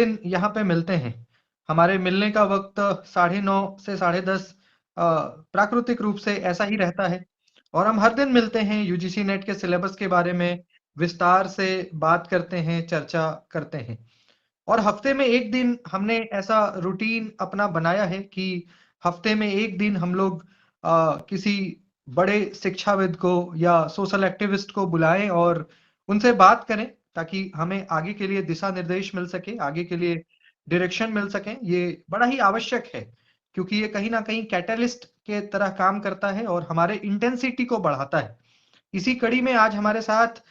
दिन यहाँ पे मिलते हैं। हमारे मिलने का वक्त 9:30 से 10:30 प्राकृतिक रूप से ऐसा ही रहता है, और हम हर दिन मिलते हैं, यूजीसी नेट के सिलेबस के बारे में विस्तार से बात करते हैं, चर्चा करते हैं। और हफ्ते में एक दिन हमने ऐसा रूटीन अपना बनाया है कि हफ्ते में एक दिन हम लोग किसी बड़े शिक्षाविद को या सोशल एक्टिविस्ट को बुलाएं और उनसे बात करें, ताकि हमें आगे के लिए दिशा निर्देश मिल सके, आगे के लिए डायरेक्शन मिल सके। ये बड़ा ही आवश्यक है, क्योंकि ये कहीं ना कहीं कैटलिस्ट के तरह काम करता है और हमारे इंटेंसिटी को बढ़ाता है। इसी कड़ी में आज हमारे साथ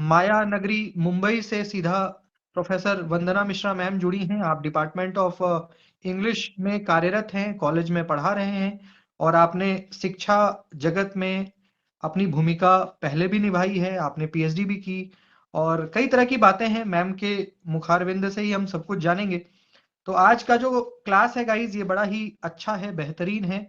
माया नगरी मुंबई से सीधा प्रोफेसर वंदना मिश्रा मैम जुड़ी हैं। आप डिपार्टमेंट ऑफ इंग्लिश में कार्यरत हैं, कॉलेज में पढ़ा रहे हैं, और आपने शिक्षा जगत में अपनी भूमिका पहले भी निभाई है, आपने पीएचडी भी की, और कई तरह की बातें हैं मैम के मुखारविंद से ही हम सब कुछ जानेंगे। तो आज का जो क्लास है गाइज, ये बड़ा ही अच्छा है, बेहतरीन है,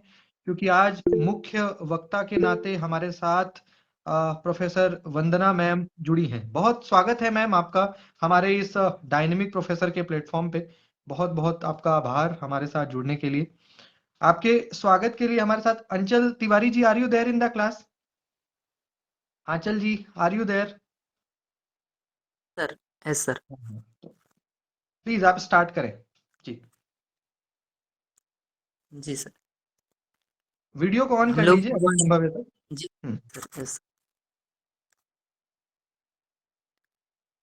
क्योंकि आज मुख्य वक्ता के नाते हमारे साथ प्रोफेसर वंदना मैम जुड़ी हैं। बहुत स्वागत है मैम आपका हमारे इस डायनेमिक प्रोफेसर के प्लेटफॉर्म पे। बहुत बहुत आपका आभार हमारे साथ जुड़ने के लिए। आपके स्वागत के लिए हमारे साथ Anchal Tiwari ji, are you there in the class? Aanchal ji, are you there? Sir, yes sir. Please आप स्टार्ट करें जी। जी सर। वीडियो को ऑन हम कर लोग लीजिए अगर संभव है तो। जी सर, यस।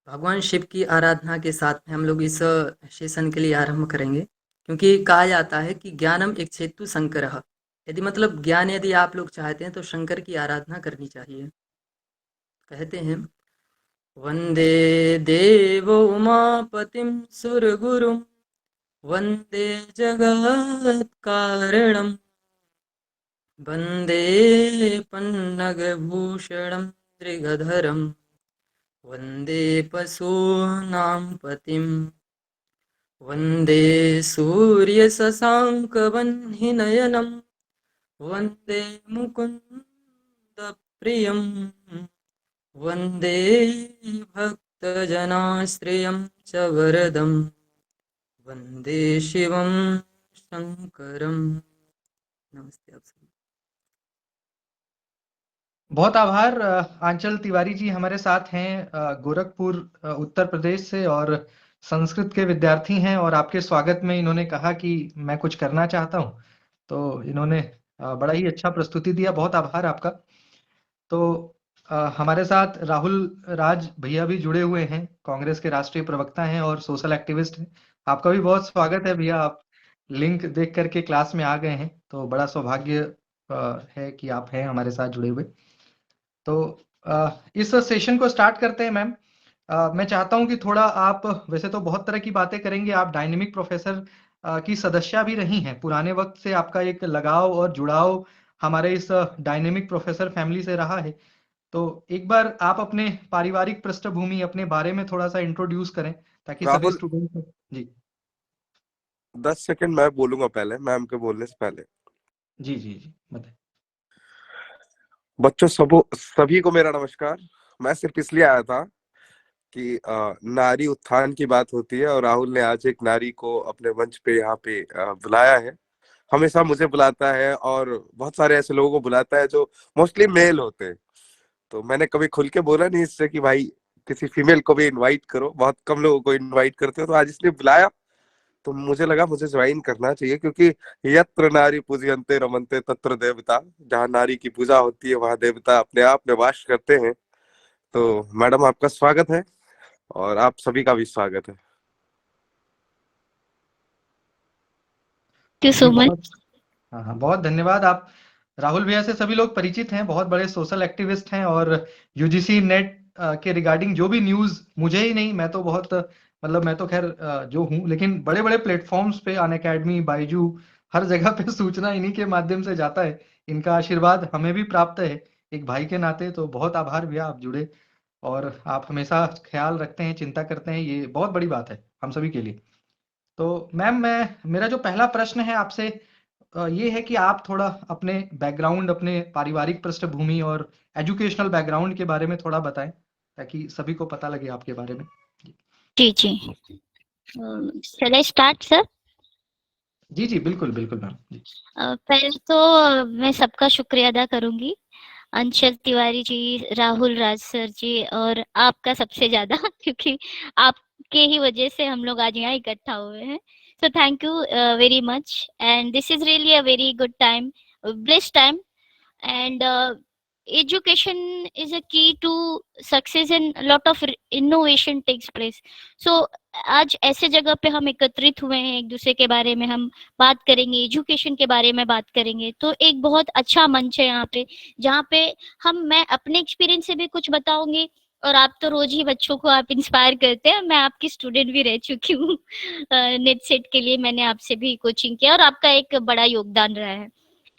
भगवान शिव की आराधना के साथ में हम लोग इस सेशन के लिए आरंभ करेंगे, क्योंकि कहा जाता है कि ज्ञानम एक चेतु शंकर। यदि मतलब ज्ञान यदि आप लोग चाहते हैं तो शंकर की आराधना करनी चाहिए। कहते हैं, वंदे देवो उमापतिं सुरगुरुं वंदे जगत कारणम वंदे पन्नगभूषणं त्रिगधरं वंदे पशूनां पतिं वंदे सूर्यशशाङ्कवह्निनयनं वंदे मुकुन्दप्रियं वंदे भक्तजनाश्रयं च वरदं वंदे शिवं शंकरं। नमस्ते आप सभी। बहुत आभार। आंचल तिवारी जी हमारे साथ हैं, गोरखपुर उत्तर प्रदेश से, और संस्कृत के विद्यार्थी हैं, और आपके स्वागत में इन्होंने कहा कि मैं कुछ करना चाहता हूं, तो इन्होंने बड़ा ही अच्छा प्रस्तुति दिया। बहुत आभार आपका। तो हमारे साथ राहुल राज भैया भी जुड़े हुए हैं, कांग्रेस के राष्ट्रीय प्रवक्ता हैं और सोशल एक्टिविस्ट हैं। आपका भी बहुत स्वागत है भैया, आप लिंक देख करके क्लास में आ गए हैं, तो बड़ा सौभाग्य है कि आप हैं हमारे साथ जुड़े हुए। तो इस सेशन को स्टार्ट करते हैं मैम। मैं चाहता हूं कि थोड़ा आप, वैसे तो बहुत तरह की बातें करेंगे, आप डायनेमिक प्रोफेसर की सदस्य भी रही हैं, पुराने वक्त से आपका एक लगाव और जुड़ाव हमारे इस डायनेमिक प्रोफेसर फैमिली से रहा है। तो एक बार आप अपने पारिवारिक पृष्ठभूमि, अपने बारे में थोड़ा सा इंट्रोड्यूस करें, ताकि सभी राहुल, स्टूडेंट जी 10 सेकंड मैं बोलूंगा पहले, मैम के बोलने से पहले। जी जी जी बताएं। बच्चों सभी को मेरा नमस्कार। मैं सिर्फ इसलिए आया था कि नारी उत्थान की बात होती है, और राहुल ने आज एक नारी को अपने मंच पे यहाँ पे बुलाया है। हमेशा मुझे बुलाता है और बहुत सारे ऐसे लोगों को बुलाता है जो मोस्टली मेल होते हैं। तो मैंने कभी खुल के बोला नहीं इससे कि भाई किसी फीमेल को भी इनवाइट करो, बहुत कम लोगों को इनवाइट करते हो। तो आज इसने बुलाया तो मुझे लगा मुझे ज्वाइन करना चाहिए, क्योंकि यत्र नारी पूजयन्ते रमन्ते तत्र देवता। जहाँ नारी की पूजा होती है वहां देवता अपने आप में वास करते हैं। तो मैडम आपका स्वागत है, और आप सभी का भी स्वागत है। जी बहुत, हाँ हाँ, बहुत धन्यवाद। आप राहुल भैया से सभी लोग परिचित हैं, बहुत बड़े सोशल एक्टिविस्ट हैं, और यूजीसी नेट के रिगार्डिंग जो भी न्यूज़, मुझे ही नहीं, मैं तो बहुत, मतलब मैं तो खैर जो हूँ, लेकिन बड़े बड़े प्लेटफॉर्म्स पे, अनअकैडमी, बायजू, हर जगह पे सूचना इन्हीं के माध्यम से जाता है। इनका आशीर्वाद हमें भी प्राप्त है एक भाई के नाते। तो बहुत आभार भैया, आप जुड़े, और आप हमेशा ख्याल रखते हैं, चिंता करते हैं, ये बहुत बड़ी बात है हम सभी के लिए। तो मैम, मेरा जो पहला प्रश्न है आपसे ये है कि आप थोड़ा अपने बैकग्राउंड, अपने पारिवारिक पृष्ठभूमि और एजुकेशनल बैकग्राउंड के बारे में थोड़ा बताएं, ताकि सभी को पता लगे आपके बारे में। जी जी। Shall I start, sir? जी जी बिल्कुल बिल्कुल मैम जी। पहले तो मैं सबका शुक्रिया अदा करूंगी, अंशल तिवारी जी, राहुल राज सर जी और आपका सबसे ज्यादा क्योंकि आपके ही वजह से हम लोग आज यहाँ इकट्ठा हुए हैं। So thank you very much, and this is really a very good time, blessed time, and education is a key to success and a lot of innovation takes place. So आज ऐसे जगह पे हम एकत्रित हुए हैं, एक दूसरे के बारे में हम बात करेंगे, एजुकेशन के बारे में बात करेंगे, तो एक बहुत अच्छा मंच है यहाँ पे, जहाँ पे मैं अपने एक्सपीरियंस से भी कुछ बताऊंगी, और आप तो रोज ही बच्चों को आप इंस्पायर करते हैं, मैं आपकी स्टूडेंट भी रह चुकी हूँ नेट सेट के लिए मैंने आपसे भी कोचिंग किया और आपका एक बड़ा योगदान रहा है।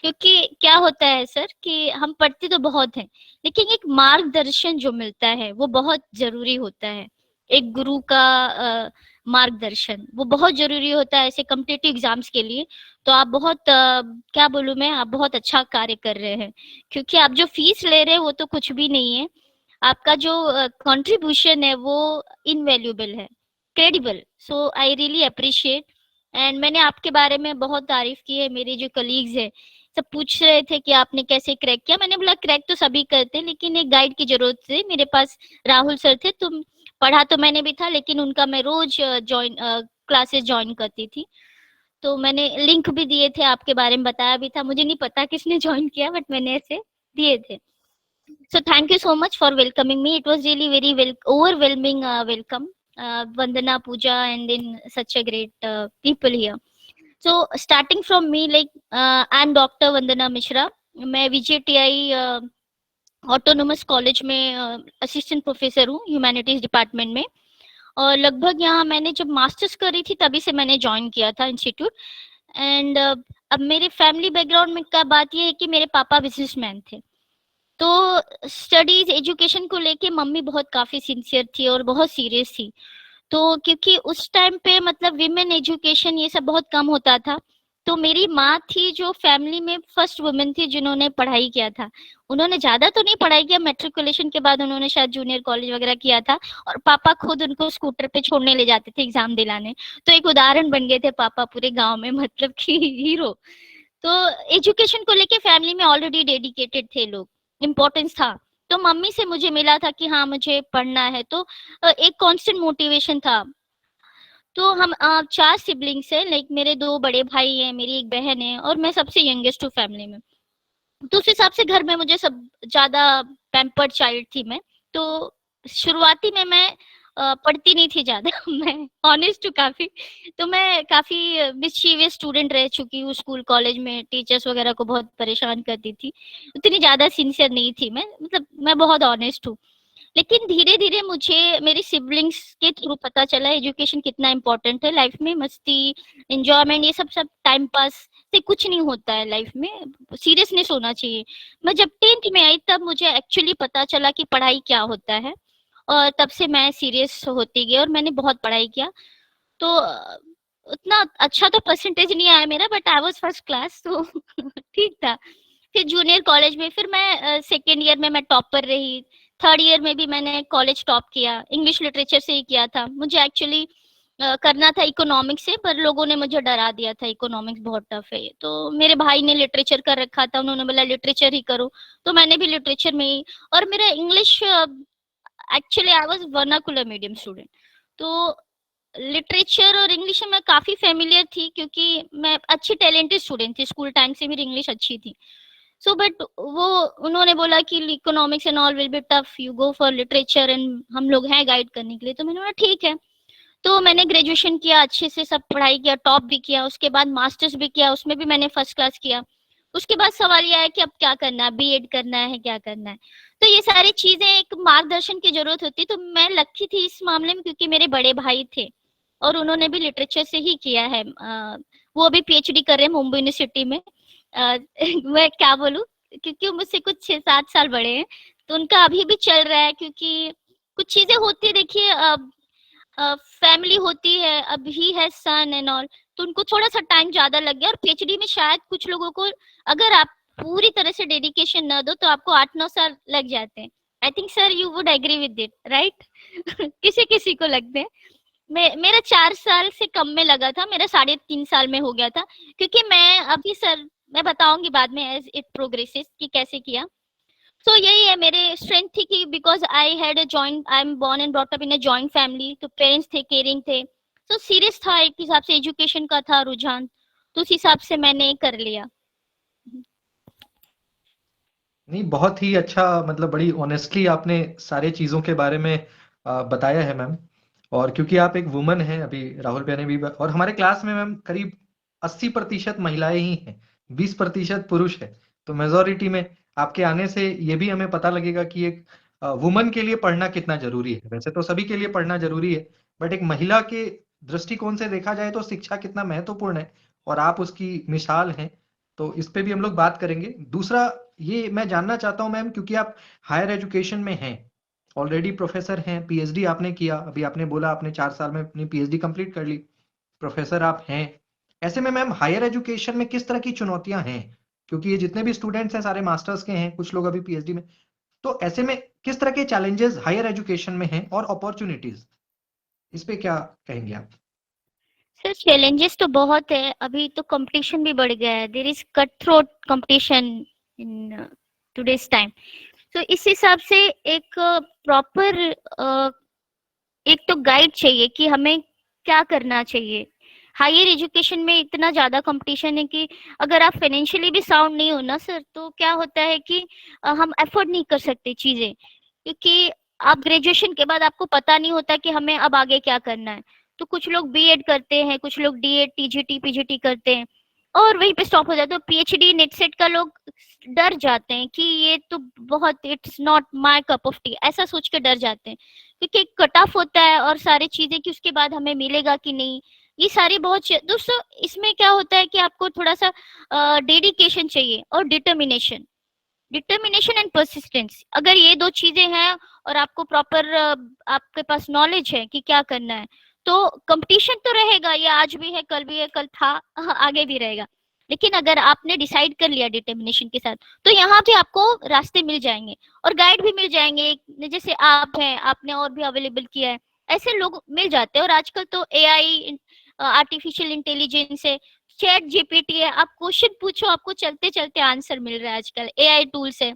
क्योंकि क्या होता है सर कि हम पढ़ते तो बहुत हैं, लेकिन एक मार्गदर्शन जो मिलता है वो बहुत जरूरी होता है। एक गुरु का मार्गदर्शन वो बहुत जरूरी होता है ऐसे कॉम्पिटिटिव एग्जाम्स के लिए। तो आप बहुत क्या बोलूं मैं, आप बहुत अच्छा कार्य कर रहे हैं, क्योंकि आप जो फीस ले रहे हैं वो तो कुछ भी नहीं है, आपका जो कंट्रीब्यूशन है वो इनवैल्यूएबल है, credible. So I really appreciate. And मैंने आपके बारे में बहुत तारीफ की है, मेरे जो कलीग्स है सब पूछ रहे थे कि आपने कैसे क्रैक किया, मैंने बोला क्रैक तो सभी करते हैं, लेकिन एक गाइड की जरूरत थी। मेरे पास राहुल सर थे, तुम पढ़ा तो मैंने भी था, लेकिन उनका मैं रोज क्लासेस ज्वाइन करती थी, तो मैंने लिंक भी दिए थे, आपके बारे में बताया भी था, मुझे नहीं पता किसने ज्वाइन किया बट मैंने ऐसे दिए थे। So thank you so much for welcoming me. It was really very overwhelming welcome, Vandana, Pooja, and then such a great people here. So starting from me, like I'm Dr. Vandana Mishra. मैं VJTI autonomous college में assistant professor हूँ humanities department में, और लगभग यहाँ मैंने जब masters करी थी तभी से मैंने ज्वाइन किया था इंस्टीट्यूट। एंड अब मेरे फैमिली बैकग्राउंड में का बात ये है कि मेरे पापा बिजनेसमैन थे, तो स्टडीज एजुकेशन को लेके मम्मी बहुत काफी सिंसियर थी और बहुत सीरियस थी। तो क्योंकि उस टाइम पे मतलब विमेन एजुकेशन ये सब बहुत कम होता था, तो मेरी माँ थी जो फैमिली में फर्स्ट वुमेन थी जिन्होंने पढ़ाई किया था। उन्होंने ज्यादा तो नहीं पढ़ाई किया, मेट्रिकुलेशन के बाद उन्होंने शायद जूनियर कॉलेज वगैरह किया था, और पापा खुद उनको स्कूटर पे छोड़ने ले जाते थे एग्जाम दिलाने, तो एक उदाहरण बन गए थे पापा पूरे गाँव में, मतलब कि हीरो। तो एजुकेशन को लेके फैमिली में ऑलरेडी डेडिकेटेड थे लोग, इम्पोर्टेंस था। तो मम्मी से मुझे मिला था कि हाँ मुझे पढ़ना है, तो एक कांस्टेंट मोटिवेशन था। तो हम 4 सिबलिंग्स हैं, लाइक मेरे 2 बड़े भाई हैं, मेरी एक बहन है, और मैं सबसे यंगेस्ट हूँ फैमिली में। तो उस हिसाब से घर में मुझे सब ज्यादा पैम्पर्ड चाइल्ड थी मैं। तो शुरुआती में मैं पढ़ती नहीं थी ज्यादा मैं ऑनेस्ट हूँ काफी, तो मैं काफी मिस्चीवियस स्टूडेंट रह चुकी हूँ स्कूल कॉलेज में, टीचर्स वगैरह को बहुत परेशान करती थी, उतनी ज्यादा सिंसियर नहीं थी मैं, मतलब मैं बहुत ऑनेस्ट हूँ। लेकिन धीरे धीरे मुझे मेरे सिबलिंग्स के थ्रू पता चला एजुकेशन कितना इम्पोर्टेंट है लाइफ में। मस्ती, एंजॉयमेंट, ये सब सब टाइम पास से कुछ नहीं होता है लाइफ में, सीरियसनेस होना चाहिए। मैं जब 10th में आई तब मुझे एक्चुअली पता चला कि पढ़ाई क्या होता है, और तब से मैं सीरियस होती गई और मैंने बहुत पढ़ाई किया। तो उतना अच्छा तो परसेंटेज नहीं आया मेरा, but I was first class, तो ठीक था। फिर जूनियर कॉलेज में फिर मैं सेकेंड ईयर में मैं टॉपर रही, थर्ड ईयर में भी मैंने कॉलेज टॉप किया, इंग्लिश लिटरेचर से ही किया था। मुझे एक्चुअली करना था इकोनॉमिक्स से, पर लोगों ने मुझे डरा दिया था, इकोनॉमिक्स बहुत टफ है। तो मेरे भाई ने लिटरेचर कर रखा था, उन्होंने बोला लिटरेचर ही करो, तो मैंने भी लिटरेचर में ही। और मेरा English, actually I was vernacular medium student, तो लिटरेचर और इंग्लिश में काफी फेमिलियर थी, क्योंकि मैं अच्छी टैलेंटेड स्टूडेंट थी, स्कूल टाइम से मेरी इंग्लिश अच्छी थी। सो बट वो उन्होंने बोला कि economics and all will be tough, you go for literature, and हम लोग हैं गाइड करने के लिए। तो मैंने बोला ठीक है। तो मैंने ग्रेजुएशन किया, अच्छे से सब पढ़ाई किया, टॉप भी किया, उसके बाद मास्टर्स भी किया, उसमें भी मैंने फर्स्ट क्लास किया। उसके बाद सवाल ये आया कि अब क्या करना है, बीएड करना है, क्या करना है। तो ये सारी चीजें एक मार्गदर्शन की जरूरत होती, तो मैं लकी थी इस मामले में, क्योंकि मेरे बड़े भाई थे और उन्होंने भी लिटरेचर से ही किया है। वो अभी पीएचडी कर रहे हैं मुंबई यूनिवर्सिटी में। मैं क्या बोलूं, क्योंकि मुझसे कुछ 6-7 साल बड़े हैं, तो उनका अभी भी चल रहा है, क्योंकि कुछ चीजें होती है, देखिए फैमिली होती है, अभी है सन एंड ऑल, तो उनको थोड़ा सा टाइम ज्यादा लग गया। और पीएचडी में शायद कुछ लोगों को, अगर आप पूरी तरह से डेडिकेशन न दो तो आपको 8-9 साल लग जाते हैं। I think sir you would agree with it, right? किसी किसी को लगते हैं। मेरा 4 साल से कम में लगा था, मेरा 3.5 साल में हो गया था, क्योंकि मैं अभी सर मैं बताऊँगी बाद में एज़ इट प्रोग्रेसेस कि कैसे किया। तो यही है मेरे स्ट्रेंथ थी कि because I am born and brought up in a joint family, तो पेरेंट्स थे, केयरिंग थे। तो सीरियस था, एक हिसाब से एजुकेशन का था रुझान, तो उस हिसाब से मैंने कर लिया। नहीं, बहुत ही अच्छा, मतलब बड़ी ऑनेस्टली आपने सारे चीज़ों के बारे में बताया है मैम। और क्योंकि आप एक वुमन हैं, अभी राहुल भैया ने भी और हमारे क्लास में मैम करीब 80% महिलाएं ही हैं, 20% पुरुष है। तो मेजोरिटी में आपके आने से ये भी हमें पता लगेगा कि एक वुमन के लिए पढ़ना कितना जरूरी है। वैसे तो सभी के लिए पढ़ना जरूरी है, बट एक महिला के दृष्टिकोण से देखा जाए तो शिक्षा कितना महत्वपूर्ण है, और आप उसकी मिसाल हैं। तो इस पे भी हम लोग बात करेंगे। दूसरा, ये मैं जानना चाहता हूँ मैम, क्योंकि आप हायर एजुकेशन में हैं, ऑलरेडी प्रोफेसर हैं, पीएचडी आपने किया, अभी आपने बोला आपने 4 साल में अपनी पीएचडी कंप्लीट कर ली, प्रोफेसर आप हैं। ऐसे में मैम हायर एजुकेशन में किस तरह की चुनौतियां हैं? क्योंकि ये जितने भी स्टूडेंट्स हैं सारे मास्टर्स के हैं, कुछ लोग अभी पीएचडी में। तो ऐसे में किस तरह के चैलेंजेस हायर एजुकेशन में हैं और अपॉर्चुनिटीज, इस पे क्या कहेंगे आप? सर चैलेंजेस तो बहुत है, अभी तो कंपटीशन भी बढ़ गया है, there is cut throat competition in today's time. तो इस हिसाब से एक प्रॉपर एक तो गाइड चाहिए कि हमें क्या करना चाहिए। हायर एजुकेशन में इतना ज़्यादा कंपटीशन है कि अगर आप फाइनेंशियली भी साउंड नहीं हो ना सर, तो क्या होता है कि हम अफोर्ड नहीं कर सकते चीज़ें, क्योंकि आप ग्रेजुएशन के बाद आपको पता नहीं होता कि हमें अब आगे क्या करना है। तो कुछ लोग बीएड करते हैं, कुछ लोग डीएड, टीजीटी, पीजीटी करते हैं और वहीं पे स्टॉप हो जाते हैं। तो पीएचडी, नेट सेट का लोग डर जाते हैं कि ये तो बहुत, it's not my cup of T, ऐसा सोच के डर जाते हैं, क्योंकि एक कट ऑफ होता है और सारी चीजें कि उसके बाद हमें मिलेगा कि नहीं। ये सारी बहुत दोस्तों, इसमें क्या होता है कि आपको थोड़ा सा डेडिकेशन चाहिए और डिटर्मिनेशन, डिटर्मिनेशन एंड परसिस्टेंस। अगर ये दो चीजें हैं और आपको प्रॉपर आपके पास नॉलेज है कि क्या करना है, तो कंपटीशन तो रहेगा, ये आज भी है, कल भी है, कल था, आगे भी रहेगा। लेकिन अगर आपने डिसाइड कर लिया डिटर्मिनेशन के साथ, तो यहाँ पे आपको रास्ते मिल जाएंगे और गाइड भी मिल जाएंगे। जैसे आप हैं, आपने और भी अवेलेबल किया है, ऐसे लोग मिल जाते हैं। और आजकल तो एआई, आर्टिफिशियल इंटेलिजेंस है, चैट जीपीटी है, आप क्वेश्चन पूछो, आपको चलते चलते आंसर मिल रहा है। आजकल एआई टूल्स है।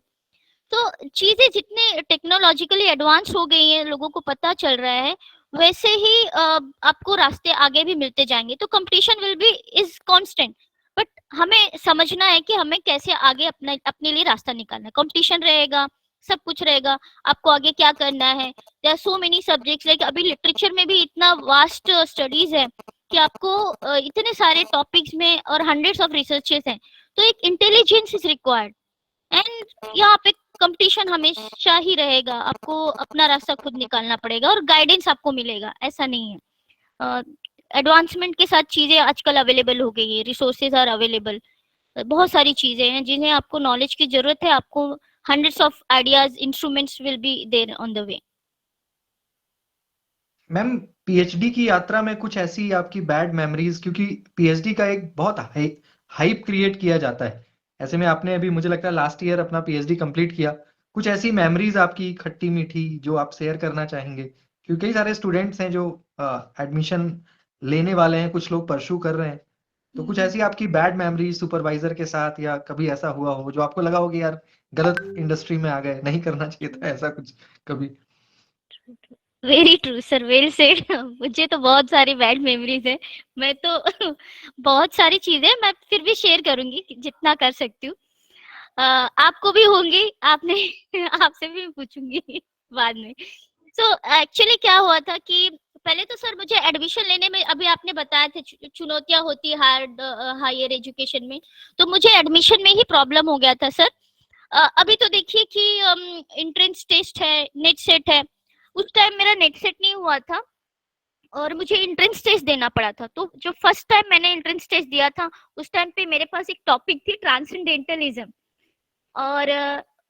तो चीजें जितने टेक्नोलॉजिकली एडवांस हो गई हैं, लोगों को पता चल रहा है, वैसे ही आपको रास्ते आगे भी मिलते जाएंगे। तो competition will be is constant, but हमें समझना है कि हमें कैसे आगे अपने अपने लिए रास्ता निकालना है। कंपटीशन रहेगा, सब कुछ रहेगा, आपको आगे क्या करना है। There are so many subjects, like अभी लिटरेचर में भी इतना वास्ट स्टडीज है कि आपको इतने सारे टॉपिक्स में और हंड्रेड्स ऑफ रिसर्चेस हैं। तो एक इंटेलिजेंस इज रिक्वायर्ड, एंड यहाँ पे कंपटीशन हमेशा ही रहेगा, आपको अपना रास्ता खुद निकालना पड़ेगा और गाइडेंस आपको मिलेगा, ऐसा नहीं है। एडवांसमेंट के साथ चीजें आजकल अवेलेबल हो गई है, रिसोर्सेज आर अवेलेबल, बहुत सारी चीजें हैं जिन्हें आपको नॉलेज की जरूरत है। आपको hundreds of ideas, instruments will be there on the way. Ma'am, PhD की यात्रा में कुछ ऐसी आपकी बैड मेमोरीज, क्योंकि पीएचडी का एक बहुत हाइप क्रिएट किया जाता है। ऐसे में आपने अभी मुझे लगता है लास्ट ईयर अपना पीएचडी कंप्लीट किया, कुछ ऐसी मेमोरीज आपकी खट्टी मीठी जो आप शेयर करना चाहेंगे? क्योंकि कई सारे स्टूडेंट्स हैं जो एडमिशन लेने वाले हैं, कुछ लोग परस्यू कर रहे हैं। तो कुछ ऐसी आपकी बैड मेमोरी सुपरवाइजर के साथ, या कभी ऐसा हुआ हो जो आपको लगा हो कि यार गलत इंडस्ट्री में आ गए, नहीं करना चाहिए था ऐसा कुछ कभी? Very true sir, well said. मुझे तो बहुत सारी बैड मेमोरीज है, मैं तो बहुत सारी चीजें मैं फिर भी शेयर करूंगी जितना कर सकती हूँ। आपको भी होंगी, आपने आपसे भी पूछूंगी बाद में। सो एक्चुअली क्या हुआ था कि पहले तो सर मुझे एडमिशन लेने में, अभी आपने बताया थे चुनौतियां होती है हायर एजुकेशन में, तो मुझे एडमिशन में ही प्रॉब्लम हो गया था सर। अभी तो देखिए कि एंट्रेंस टेस्ट है, नेट सेट है, उस टाइम मेरा नेट सेट नहीं हुआ था और मुझे एंट्रेंस टेस्ट देना पड़ा था। तो जो फर्स्ट टाइम मैंने एंट्रेंस टेस्ट दिया था, उस टाइम पे मेरे पास एक टॉपिक थी ट्रांसेंडेंटलिज्म, और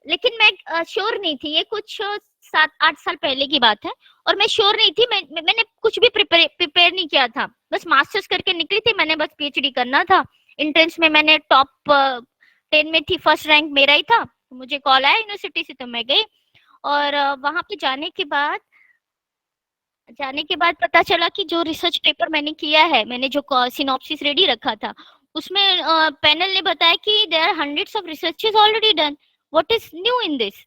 लेकिन मैं श्योर नहीं थी, ये कुछ 7-8 साल पहले की बात है, और मैं श्योर नहीं थी, मैंने कुछ भी प्रिपेयर नहीं किया था, बस मास्टर्स करके निकली थी, मैंने बस पीएचडी करना था। एंट्रेंस में मैंने टॉप 10 में थी, फर्स्ट रैंक मेरा ही था। मुझे कॉल आया यूनिवर्सिटी से, तो मैं गई, और वहां पे जाने के बाद जाने के बाद पता चला कि जो रिसर्च पेपर मैंने किया है, मैंने जो सिनॉप्सिस रेडी रखा था, उसमें पैनल ने बताया कि there are hundreds of researches already done, what is new in this.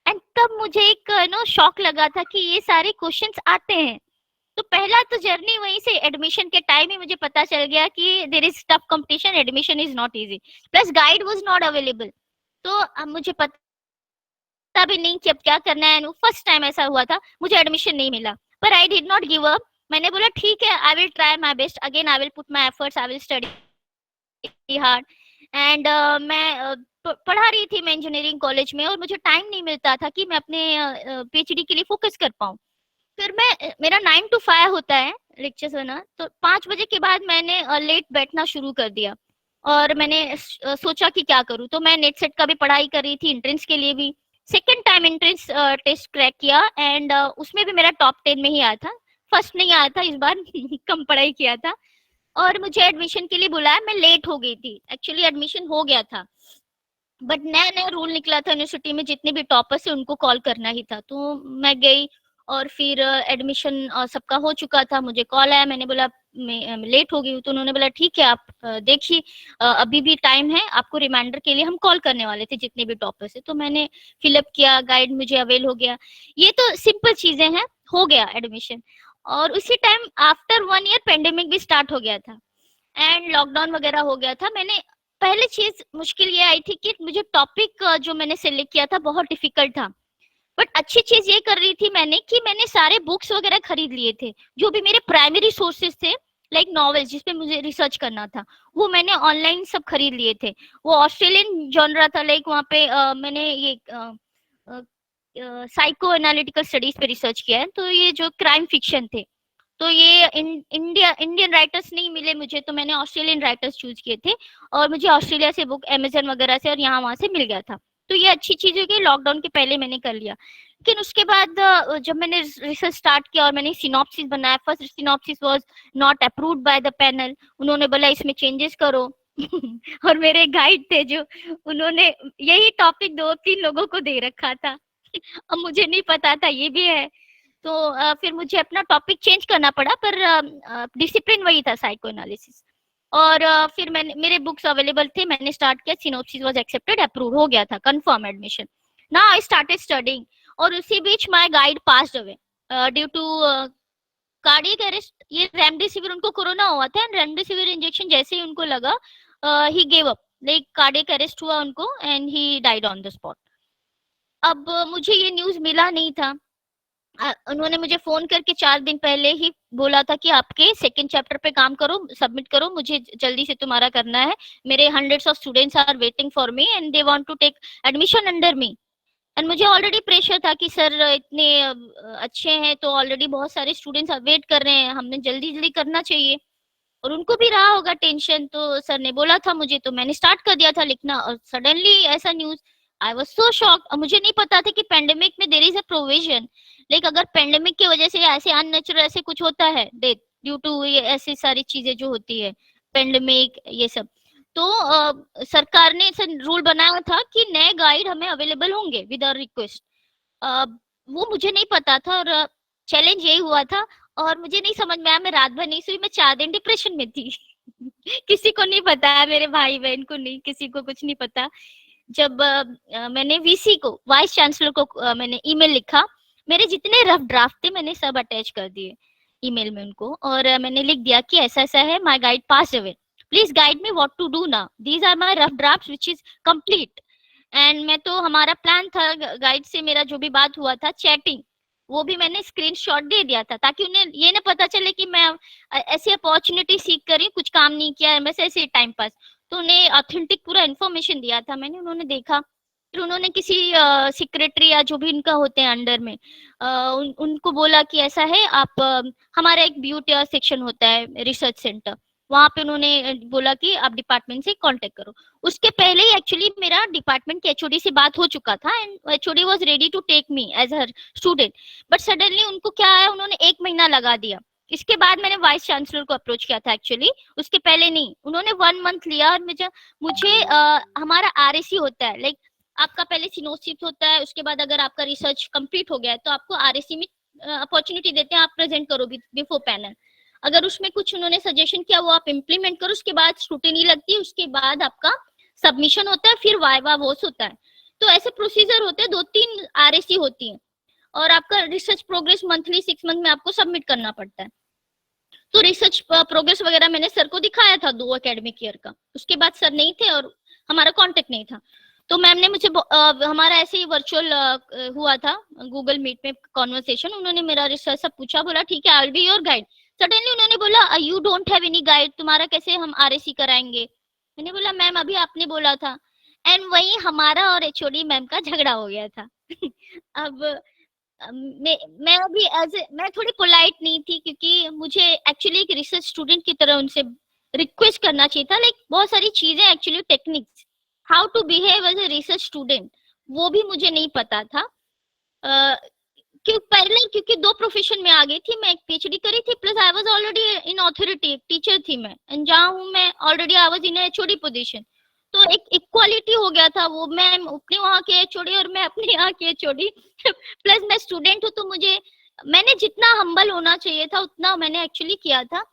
And तब मुझे एक शॉक लगा था कि ये सारे क्वेश्चंस आते हैं। तो पहला तो जर्नी वहीं से, एडमिशन के टाइम ही मुझे पता चल गया कि there is tough competition, admission is not easy, plus guide was not available. तो अब मुझे पता भी नहीं कि अब क्या करना है। फर्स्ट टाइम ऐसा हुआ था, मुझे एडमिशन नहीं मिला, पर I did not give up. मैंने बोला ठीक है, I will try my best again, I will put my efforts, I will study hard. And मैं पढ़ा रही थी मैं इंजीनियरिंग कॉलेज में, और मुझे टाइम नहीं मिलता था कि मैं अपने पीएचडी के लिए फोकस कर पाऊँ। फिर मेरा 9 to 5 होता है लेक्चर्स होना, तो 5 बजे के बाद मैंने लेट बैठना शुरू कर दिया, और मैंने सोचा कि क्या करूं। तो मैं नेट सेट का भी पढ़ाई कर रही थी, एंट्रेंस के लिए भी। Second time entrance test crack किया, एंड उसमें भी मेरा टॉप 10 में ही आया था, फर्स्ट नहीं आया था इस बार कम पढ़ाई किया था। और मुझे एडमिशन के लिए बुलाया, मैं लेट हो गई थी, एक्चुअली एडमिशन हो गया था, बट नया नया रूल निकला था यूनिवर्सिटी में, जितने भी टॉपर्स है उनको कॉल करना ही था। तो मैं गई, और फिर एडमिशन सबका हो चुका था, मुझे कॉल आया, मैंने बोला मैं लेट हो गई हूँ। तो उन्होंने बोला ठीक है, आप देखिए अभी भी टाइम है, आपको रिमाइंडर के लिए हम कॉल करने वाले थे जितने भी टॉपर्स है। तो मैंने फिलअप किया, गाइड मुझे अवेल हो गया। ये तो सिंपल चीजें हैं, हो गया एडमिशन। और उसी टाइम आफ्टर 1 ईयर पेंडेमिक भी स्टार्ट हो गया था, एंड लॉकडाउन वगैरह हो गया था। मैंने पहले चीज मुश्किल ये आई थी कि मुझे टॉपिक जो मैंने सिलेक्ट किया था बहुत डिफिकल्ट था, बट अच्छी चीज ये कर रही थी मैंने कि मैंने सारे बुक्स वगैरह खरीद लिए थे, जो भी मेरे प्राइमरी सोर्सेज थे, लाइक नॉवेल्स जिसपे मुझे रिसर्च करना था, वो मैंने ऑनलाइन सब खरीद लिए थे। वो ऑस्ट्रेलियन जॉनरा था, लाइक वहाँ पे मैंने ये साइको एनालिटिकल स्टडीज पे रिसर्च किया है, तो ये जो क्राइम फिक्शन थे, तो ये इंडियन राइटर्स नहीं मिले मुझे, तो मैंने ऑस्ट्रेलियन राइटर्स चूज किए थे, और मुझे ऑस्ट्रेलिया से बुक अमेजन वगैरह से और यहाँ वहां से मिल गया था। तो ये अच्छी चीज है कि लॉकडाउन के पहले मैंने कर लिया। लेकिन उसके बाद जब मैंने रिसर्च स्टार्ट किया और मैंने सिनॉप्सिस बनाया, first synopsis was not approved by the panel, उन्होंने बोला इसमें चेंजेस करो और मेरे गाइड थे जो, उन्होंने यही टॉपिक 2-3 लोगों को दे रखा था अब मुझे नहीं पता था ये भी है। तो फिर मुझे अपना टॉपिक चेंज करना पड़ा, पर डिसिप्लिन वही था, साइको एनालिसिस। और फिर मैंने, मेरे बुक्स अवेलेबल थे, मैंने स्टार्ट किया, सिनॉप्सिस वाज एक्सेप्टेड, अप्रूव हो गया था, confirm admission. Now I started studying, और उसी बीच my guide passed away due to cardiac arrest. ये रेमडेसिविर, उनको कोरोना हुआ था, एंड रेमडेसिविर इंजेक्शन जैसे ही उनको लगा, he gave up, like cardiac arrest हुआ उनको, and he died on the spot. अब मुझे ये न्यूज मिला नहीं था, उन्होंने मुझे फोन करके 4 दिन पहले ही बोला था कि आपके सेकंड चैप्टर पे काम करो, सबमिट करो, मुझे जल्दी से तुम्हारा करना है, मेरे hundreds of students are waiting for me and they want to take admission under me. And मुझे ऑलरेडी प्रेशर था कि सर इतने अच्छे हैं, तो ऑलरेडी बहुत सारे स्टूडेंट्स वेट कर रहे हैं, हमने जल्दी जल्दी करना चाहिए, और उनको भी रहा होगा टेंशन। तो सर ने बोला था मुझे, तो मैंने स्टार्ट कर दिया था लिखना, और सडनली ऐसा news, I was so shocked. मुझे नहीं पता था कि पेंडेमिक में there is a provision, like अगर पेंडेमिक की वजह से ऐसे अननेचुरल ऐसे कुछ होता है, डेथ ड्यू टू ये ऐसी सारी चीजें जो होती है, पेंडेमिक ये सब, तो सरकार ने ऐसा रूल बनाया था कि नए गाइड हमें अवेलेबल होंगे विद अ रिक्वेस्ट। वो मुझे नहीं पता था, और चैलेंज यही हुआ था, और मुझे नहीं समझ में आया, मैं रात भर नहीं सोई, मैं 4 दिन डिप्रेशन में थी किसी को नहीं पता, मेरे भाई बहन को नहीं, किसी को कुछ नहीं पता। जब मैंने वीसी को, वाइस चांसलर को मैंने ईमेल लिखा, मेरे जितने रफ ड्राफ्ट थे मैंने सब अटैच कर दिए ईमेल में उनको, और मैंने लिख दिया कि ऐसा ऐसा है, my guide pass away, please guide me what to do now, these are my rough drafts which is complete. And मैं तो, हमारा प्लान था गाइड से, मेरा जो भी बात हुआ था चैटिंग, वो भी मैंने स्क्रीनशॉट दे दिया था, ताकि उन्हें ये ना पता चले कि मैं ऐसी अपॉर्चुनिटी सीख कर रही हूँ, कुछ काम नहीं किया है, बस ऐसे टाइम पास। तो उन्हें ऑथेंटिक पूरा इन्फॉर्मेशन दिया था मैंने, उन्होंने देखा, फिर उन्होंने किसी सेक्रेटरी या जो भी इनका होते हैं अंडर में, उनको बोला कि ऐसा है, आप हमारा एक ब्यूटी सेक्शन होता है रिसर्च सेंटर, वहां पे उन्होंने बोला कि आप डिपार्टमेंट से कांटेक्ट करो। उसके पहले ही एक्चुअली मेरा डिपार्टमेंट के एचओडी से बात हो चुका था, and HOD was ready to take me as her student, but suddenly उनको क्या है, उन्होंने 1 महीना लगा दिया। इसके बाद मैंने वाइस चांसलर को अप्रोच किया था एक्चुअली, उसके पहले नहीं, उन्होंने 1 मंथ लिया, और मुझे हमारा आरएसी होता है, लाइक आपका पहले सिनोसिस होता है, उसके बाद अगर आपका रिसर्च कंप्लीट हो गया है तो आपको आरएसी में अपॉर्चुनिटी देते हैं, आप प्रेजेंट करो बिफोर पैनल। अगर उसमें कुछ उन्होंने सजेशन किया वो आप इम्प्लीमेंट करो, उसके बाद स्क्रूटिनी लगती है, उसके बाद आपका सबमिशन होता है, फिर वाइवा वोस होता है। तो ऐसे प्रोसीजर होते हैं, 2-3 RAC होती है और आपका रिसर्च प्रोग्रेस मंथली 6 मंथ में आपको सबमिट करना पड़ता है। तो रिसर्च प्रोग्रेस वगैरह मैंने सर को दिखाया था 2 एकेडमिक ईयर का, उसके बाद सर नहीं थे और हमारा कांटेक्ट नहीं था। तो मैम ने मुझे हमारा ऐसे ही वर्चुअल हुआ था गूगल मीट में कॉन्वर्सेशन, उन्होंने मेरा रिसर्च सब पूछा, बोला ठीक है आई will be your guide. Suddenly उन्होंने बोला you don't have any guide, तुम्हारा कैसे हम RAC कराएंगे। मैंने बोला मैम अभी आपने बोला था, एंड वही हमारा और HOD मैम का झगड़ा हो गया था। अब मैं अभी मैं थोड़ी पोलाइट नहीं थी क्योंकि मुझे एक्चुअली एक रिसर्च स्टूडेंट की तरह उनसे रिक्वेस्ट करना चाहिए था, लाइक बहुत सारी चीजें actually techniques how to behave as a research student वो भी मुझे नहीं पता था। क्योंकि 2 प्रोफेशन में आ गई थी, मैं एक PhD करी थी plus I was already in authority, teacher थी मैं, एंड जहाँ हूँ मैं already I was in HOD position, तो एक इक्वालिटी हो गया था। वो मैं अपने वहाँ के HOD और मैं अपने यहाँ के HOD प्लस मैं स्टूडेंट हूँ, तो मैंने जितना हम्बल होना चाहिए था उतना मैंने एक्चुअली किया था।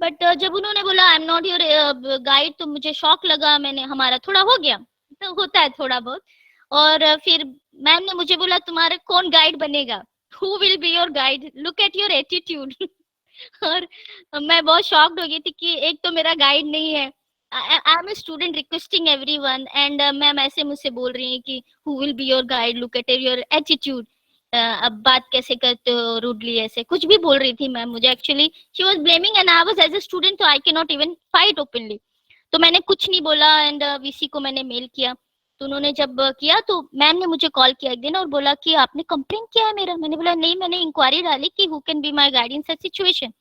बट जब उन्होंने बोला I am not your guide तो मुझे शॉक लगा, हमारा थोड़ा हो गया, तो होता है थोड़ा बहुत। और फिर मैम ने मुझे बोला तुम्हारा कौन गाइड बनेगा, who will be your guide, look at your attitude. और मैं बहुत शॉक्ड हो गई थी कि एक तो मेरा गाइड नहीं है, I am a student requesting everyone, and ma'am ऐसे मुझसे बोल रही है कि who will be your guide, look at your attitude, अब बात कैसे करते हो रूडली, ऐसे कुछ भी बोल रही थी मैम मुझे। Actually she was blaming and I was as a student, तो I can not even fight openly, तो मैंने कुछ नहीं बोला एंड VC को मैंने मेल किया। तो उन्होंने जब किया तो मैम ने मुझे कॉल किया एक दिन और बोला कि आपने कंप्लेन किया है मेरा। मैंने बोला नहीं, मैंने इंक्वायरी डाली कि who can be my guide in such situation,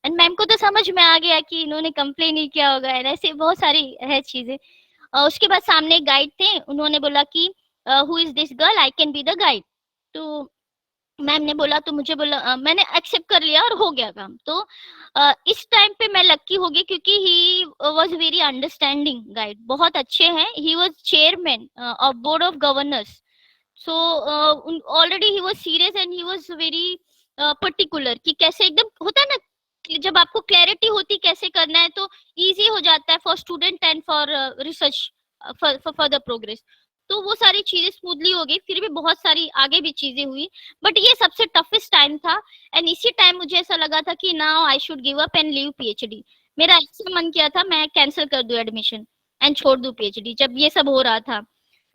and ma'am को तो समझ में आ गया कि इन्होंने कंप्लेन ही किया होगा, ऐसे बहुत सारी है चीजें। उसके बाद सामने एक गाइड थे, उन्होंने बोला कि who is this girl, I can be the guide. तो मैम ने बोला, तो मुझे बोला, मैंने एक्सेप्ट कर लिया और हो गया काम। तो इस टाइम पे मैं लक्की हो गई क्योंकि he was very understanding guide, बहुत अच्छे हैं। He was chairman of board of governors, so already he was serious and he was very particular कि कैसे एकदम होता है ना, जब आपको क्लैरिटी होती कैसे करना है तो इजी हो जाता है for student and for research for further progress. तो वो सारी चीजें स्मूथली हो गई, फिर भी बहुत सारी आगे भी चीजें हुई, बट ये सबसे टफेस्ट टाइम था। एंड इसी टाइम मुझे ऐसा लगा था कि now I should give up and leave PhD। मेरा ऐसा मन किया था मैं कैंसिल कर दूं एडमिशन एंड छोड़ दूं PhD। जब ये सब हो रहा था,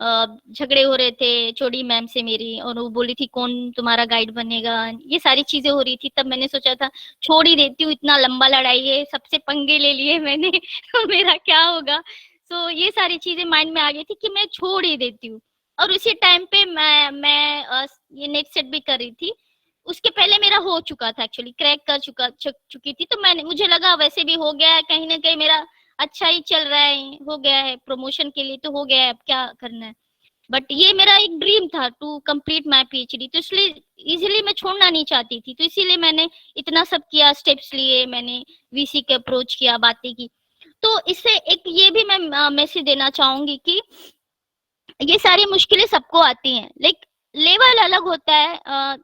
झगड़े हो रहे थे HOD मैम से मेरी, और वो बोली थी कौन तुम्हारा गाइड बनेगा, ये सारी चीजें हो रही थी, तब मैंने सोचा था छोड़ ही देती हूँ, इतना लंबा लड़ाई है, सबसे पंगे ले लिए मैंने तो मेरा क्या होगा। तो ये सारी चीजें माइंड में आ गई थी कि मैं छोड़ ही देती हूँ। और उसी टाइम पे मैं ये नेट सेट भी कर रही थी, उसके पहले मेरा हो चुका था, एक्चुअली क्रैक कर चुकी थी। तो मुझे लगा वैसे भी हो गया है, कहीं ना कहीं मेरा अच्छा ही चल रहा है, हो गया है प्रमोशन के लिए तो हो गया है, अब क्या करना है। बट ये मेरा एक ड्रीम था टू कंप्लीट माय PhD, तो इसलिए इजीली मैं छोड़ना नहीं चाहती थी, तो इसीलिए मैंने इतना सब किया, स्टेप्स लिए, मैंने VC के अप्रोच किया, बातें की। तो इससे एक ये भी मैं मैसेज देना चाहूंगी कि ये सारी मुश्किलें सबको आती हैं, लाइक लेवल अलग होता है,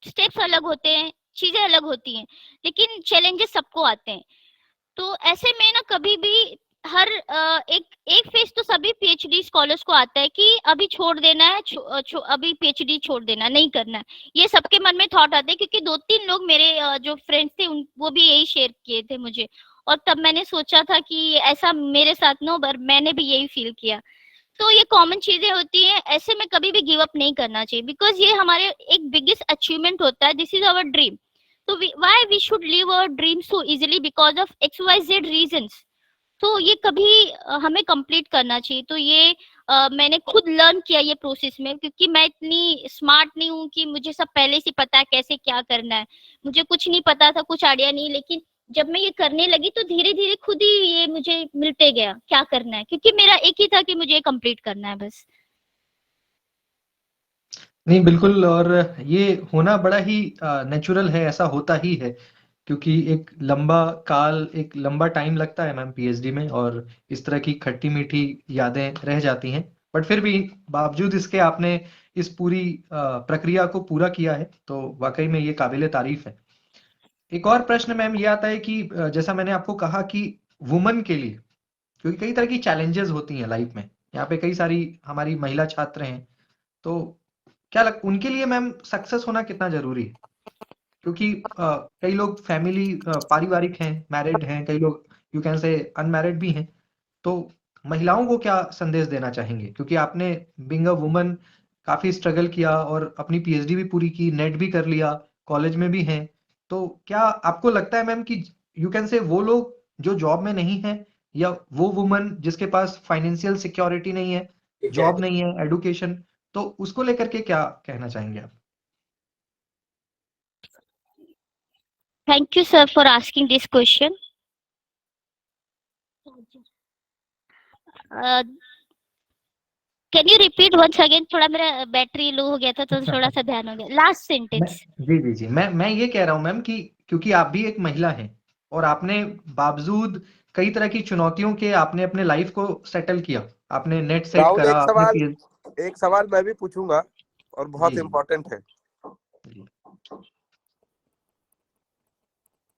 स्टेप्स अलग होते हैं, चीजें अलग होती हैं, लेकिन चैलेंजेस सबको आते हैं। तो ऐसे में ना कभी भी हर एक फेज तो सभी PhD स्कॉलर्स को आता है कि अभी छोड़ देना है, अभी PhD छोड़ देना, नहीं करना है, ये सबके मन में थॉट आते हैं। क्योंकि 2-3 लोग मेरे जो फ्रेंड्स थे वो भी यही शेयर किए थे मुझे, और तब मैंने सोचा था कि ऐसा मेरे साथ ना हो, पर मैंने भी यही फील किया। तो ये कॉमन चीजें होती हैं, ऐसे में कभी भी गिव अप नहीं करना चाहिए, बिकॉज ये हमारे एक बिगेस्ट अचीवमेंट होता है, दिस इज आवर ड्रीम। तो why we should live our dream so easily, because of XYZ reasons. तो ये कभी हमें कंप्लीट करना चाहिए। तो ये मैंने खुद लर्न किया ये प्रोसेस में, क्योंकि मैं इतनी स्मार्ट नहीं हूँ कि मुझे सब पहले से पता है कैसे क्या करना है, मुझे कुछ नहीं पता था, कुछ आइडिया नहीं। लेकिन जब मैं ये करने लगी तो धीरे धीरे खुद ही ये मुझे मिलते गया क्या करना है, क्योंकि मेरा एक ही था कि मुझे कंप्लीट करना है बस। नहीं बिल्कुल, और ये होना बड़ा ही नेचुरल है, ऐसा होता ही है, क्योंकि एक लंबा टाइम लगता है मैम PhD में, और इस तरह की खट्टी मीठी यादें रह जाती हैं। बट फिर भी बावजूद इसके आपने इस पूरी प्रक्रिया को पूरा किया है, तो वाकई में ये काबिले तारीफ है। एक और प्रश्न मैम ये आता है कि जैसा मैंने आपको कहा कि वुमन के लिए, क्योंकि कई तरह की चैलेंजेस होती हैं लाइफ में, यहाँ पे कई सारी हमारी महिला छात्र हैं, तो उनके लिए मैम सक्सेस होना कितना जरूरी है? क्योंकि कई लोग फैमिली पारिवारिक हैं, मैरिड हैं, कई लोग यू कैन से अनमैरिड भी हैं, तो महिलाओं को क्या संदेश देना चाहेंगे? क्योंकि आपने बीइंग अ वुमन काफी स्ट्रगल किया और अपनी पीएचडी भी पूरी की, नेट भी कर लिया, कॉलेज में भी हैं, तो क्या आपको लगता है मैम कि यू कैन से वो लोग जो जॉब में नहीं है, या वो वुमन जिसके पास फाइनेंशियल सिक्योरिटी नहीं है, जॉब नहीं है, एडुकेशन, तो उसको लेकर के क्या कहना चाहेंगे आप? Thank you, sir, for asking this question. Can you repeat once again? थोड़ा मेरा बैटरी लो हो गया था, तो थोड़ा सा ध्यान हो गया। Last sentence. जी, मैं ये कह रहा हूँ मैम कि क्योंकि आप भी एक महिला हैं और आपने बावजूद कई तरह की चुनौतियों के आपने अपने लाइफ को सेटल किया, आपने नेट सेट राहुल, करा, आपने एक सवाल मैं भी पूछूंगा और बहुत जी इम्पोर्टेंट है। जी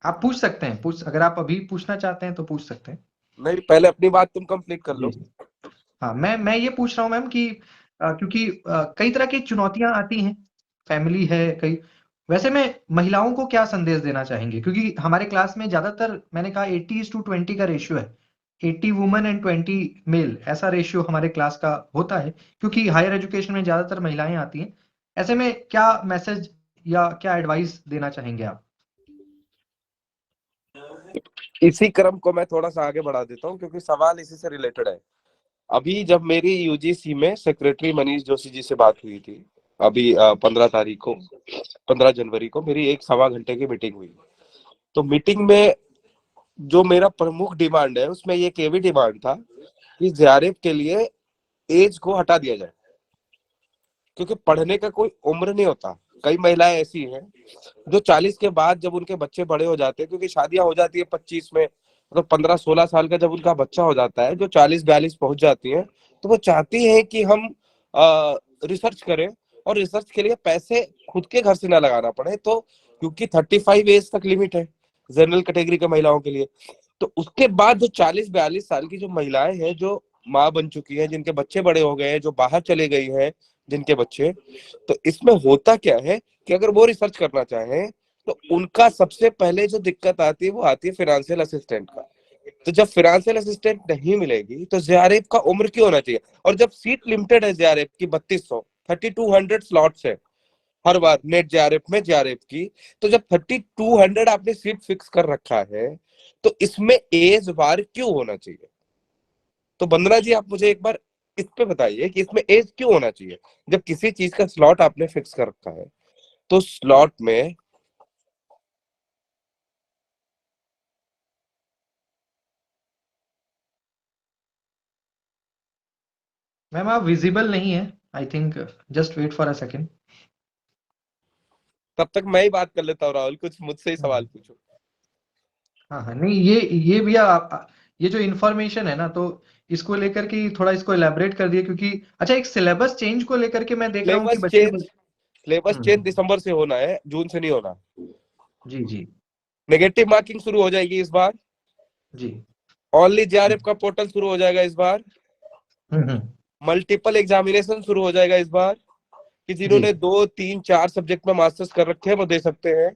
आप पूछ सकते हैं, अगर आप अभी पूछना चाहते हैं तो पूछ सकते हैं। नहीं, पहले अपनी बात तुम कंप्लीट कर लो। जी हाँ, मैं ये पूछ रहा हूँ मैम कि क्योंकि कई तरह की चुनौतियां आती हैं, फैमिली है कई, वैसे में महिलाओं को क्या संदेश देना चाहेंगे? क्योंकि हमारे क्लास में ज्यादातर मैंने कहा 80:20 का रेशियो है, 80 वुमेन एंड 20 मेल, ऐसा रेशियो हमारे क्लास का होता है, क्योंकि हायर एजुकेशन में ज्यादातर महिलाएं आती हैं। ऐसे में क्या मैसेज या क्या एडवाइस देना चाहेंगे आप? इसी क्रम को मैं थोड़ा सा आगे बढ़ा देता हूँ क्योंकि सवाल इसी से रिलेटेड है। अभी जब मेरी यूजीसी में सेक्रेटरी मनीष जोशी जी से बात हुई थी, अभी 15 जनवरी को मेरी 1-1.25 घंटे की मीटिंग हुई। तो मीटिंग में जो मेरा प्रमुख डिमांड है उसमें एक ये भी डिमांड था कि जेआरएफ के लिए एज को हटा दिया जाए, क्योंकि पढ़ने का कोई उम्र नहीं होता। कई महिलाएं ऐसी हैं जो 40 के बाद जब उनके बच्चे बड़े हो जाते हैं, क्योंकि शादियां हो जाती है 25 में, मतलब 15-16 साल का जब उनका बच्चा हो जाता है, जो 40-42 पहुंच जाती है, तो वो चाहती है कि हम रिसर्च करें और रिसर्च के लिए पैसे खुद के घर से ना लगाना पड़े। तो क्योंकि 35 एज तक लिमिट है जनरल कैटेगरी के महिलाओं के लिए, तो उसके बाद जो 40-42 साल की जो महिलाएं हैं, जो माँ बन चुकी हैं, जिनके बच्चे बड़े हो गए हैं, जो बाहर चले गई हैं जिनके बच्चे, तो इसमें होता क्या है कि अगर वो रिसर्च करना चाहें तो उनका सबसे पहले जो दिक्कत आती है वो आती है फाइनेंशियल असिस्टेंट का। तो जब फाइनेंशियल असिस्टेंट नहीं मिलेगी तो जेआरएफ का उम्र क्यों होना चाहिए? और जब सीट लिमिटेड है जेआरएफ की 3200 स्लॉट्स है हर बार नेट जेआरएफ में जेआरएफ की, तो जब 3200 आपने सीट फिक्स कर रखा है तो इसमें एज बार क्यों होना चाहिए? तो वंदना जी, आप मुझे एक बार इस पे बताइए कि इसमें एज क्यों होना चाहिए? जब किसी चीज का स्लॉट आपने फिक्स कर रखा है तो स्लॉट में मैम आप विजिबल नहीं है, I think, just wait for a second. तब तक मैं ही बात कर लेता हूँ राहुल, कुछ मुझसे ही सवाल पूछो। हाँ, नहीं, ये भी ये जो इन्फॉर्मेशन है ना, तो इसको लेकर के थोड़ा इसको एलैबोरेट कर दिए, क्योंकि अच्छा, एक सिलेबस चेंज को लेकर के मैं देख रहा हूँ कि सिलेबस चेंज दिसंबर से होना है, जून से नहीं होना। जी नेगेटिव मार्किंग शुरू हो जाएगी इस बार जी। ओनली जेआरएफ का पोर्टल शुरू हो जाएगा इस बार। हम्म। मल्टीपल एग्जामिनेशन शुरू हो जाएगा इस बार, कि जिन्होंने 2-3-4 सब्जेक्ट में मास्टर्स कर रखे हैं वो दे सकते हैं।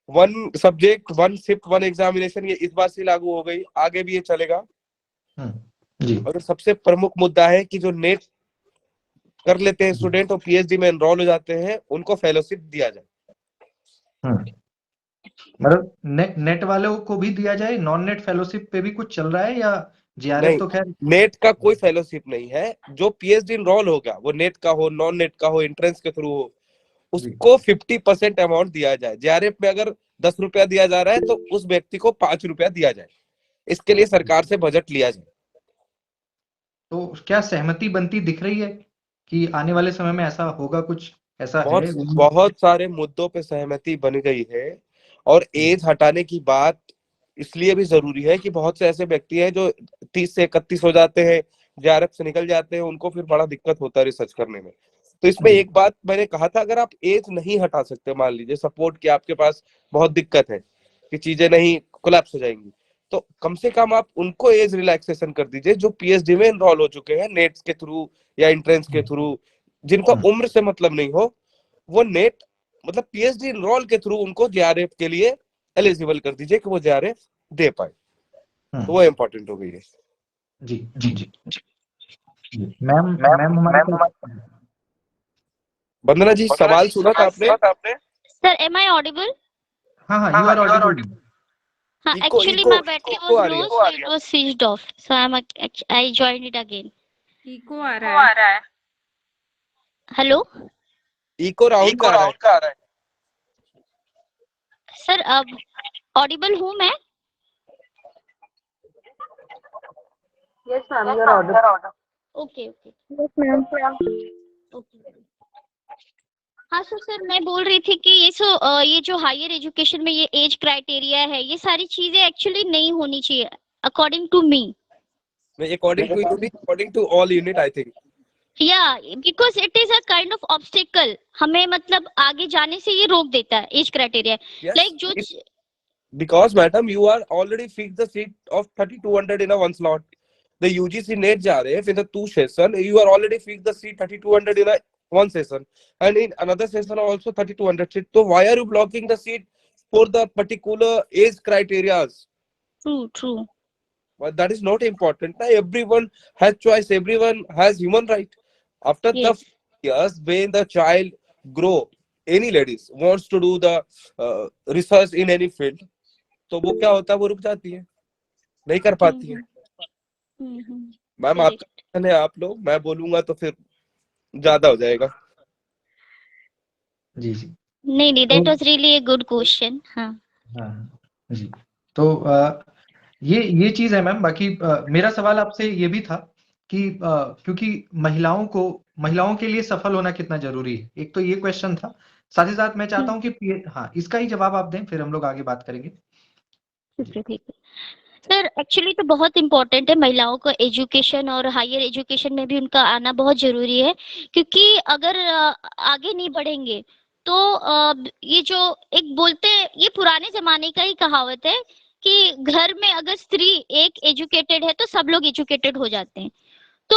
1 सब्जेक्ट 1 शिफ्ट 1 एग्जामिनेशन, ये इस बार से लागू हो गई, आगे भी ये चलेगा। जी। और सबसे प्रमुख मुद्दा है कि जो नेट कर लेते हैं स्टूडेंट और पीएचडी में एनरोल हो जाते हैं, उनको फेलोशिप दिया जाए। मतलब नेट वालों को भी दिया जाए, नॉन नेट फेलोशिप पे भी कुछ चल रहा है, या जेआरएफ तो खैर नेट का कोई फेलोशिप नहीं है। जो पीएचडी एनरोल होगा वो नेट का हो, नॉन नेट का हो, एंट्रेंस के थ्रू हो, उसको 50% अमाउंट दिया जाए। जेआरएफ में अगर 10 रुपया दिया जा रहा है तो उस व्यक्ति को 5 रुपया दिया जाए। इसके लिए सरकार से बजट लिया जाए। तो क्या सहमति बनती दिख रही है कि आने वाले समय में ऐसा होगा? कुछ ऐसा है? बहुत सारे मुद्दों पे सहमति बन गई है। और एज हटाने की बात इसलिए भी जरूरी है कि बहुत से ऐसे व्यक्ति हैं जो 30 से 31 हो जाते हैं, जेआरएफ से निकल जाते हैं, उनको फिर बड़ा दिक्कत होता है रिसर्च करने में। तो इसमें एक बात मैंने कहा था, अगर आप एज नहीं हटा सकते, मान लीजिए सपोर्ट कि आपके पास बहुत दिक्कत है कि चीजें नहीं कोलैप्स हो जाएंगी, तो कम से कम आप उनको एज रिलैक्सेशन कर दीजिए जो पीएचडी में एनरोल हो चुके हैं नेट्स के थ्रू या एंट्रेंस के थ्रू, जिनको उम्र से मतलब नहीं हो, वो नेट मतलब पीएचडी एनरोल के थ्रू उनको जेआरएफ के लिए एलिजिबल कर दीजिए कि वो जेआरएफ दे पाए। तो वो इम्पोर्टेंट हो गई है। जी जी जी जी। मैम मैम हमारे वंदना जी, सवाल सुना था आपने? Sir am I audible? हाँ, यू आर ऑडिबल। हाँ, एक्चुअली मैं battery was low, so it was switched off, so I joined it again. Echo आ रहा है। हेलो इको राहुल का आ रहा है। सर, अब ऑडिबल हूँ मैं? Yes ma'am, you are audible. Okay okay, yes ma'am. Okay. हाँ सर, मैं बोल रही थी कि ये जो हायर एजुकेशन में ये एज क्राइटेरिया है, ये सारी चीजें एक्चुअली नहीं होनी चाहिए according to me. According to all unit I think. या because it is a kind of obstacle, हमें मतलब आगे जाने से ये रोक देता है एज क्राइटेरिया। लाइक जो because madam you are already fixed the seat of 3200 in a one slot, the UGC NET JRF in the two session you are already fixed the seat 3200 in a one session, and in another session also 3200 seat, so why are you blocking the seat for the particular age criterias? true But that is not important. Now everyone has choice, everyone has human right. After Yes. the years when the child grow, any ladies wants to do the research in any field, तो वो क्या होता है, वो रुक जाती है, नहीं कर पाती है। मैम आपका है, आप लोग, मैं बोलूंगा तो फिर ज्यादा हो जाएगा। जी जी नहीं, that was really a good question. हाँ जी। तो ये चीज है मैम। बाकी मेरा सवाल आपसे ये भी था कि क्योंकि महिलाओं के लिए सफल होना कितना जरूरी है, एक तो ये क्वेश्चन था। साथ ही साथ मैं चाहता हूँ कि हाँ, इसका ही जवाब आप दें, फिर हम लोग आगे बात करेंगे। ठीक है सर, एक्चुअली तो बहुत इम्पोर्टेंट है महिलाओं को एजुकेशन, और हायर एजुकेशन में भी उनका आना बहुत जरूरी है, क्योंकि अगर आगे नहीं बढ़ेंगे तो ये जो एक बोलते हैं, ये पुराने जमाने का ही कहावत है कि घर में अगर स्त्री एक एजुकेटेड है तो सब लोग एजुकेटेड हो जाते हैं। तो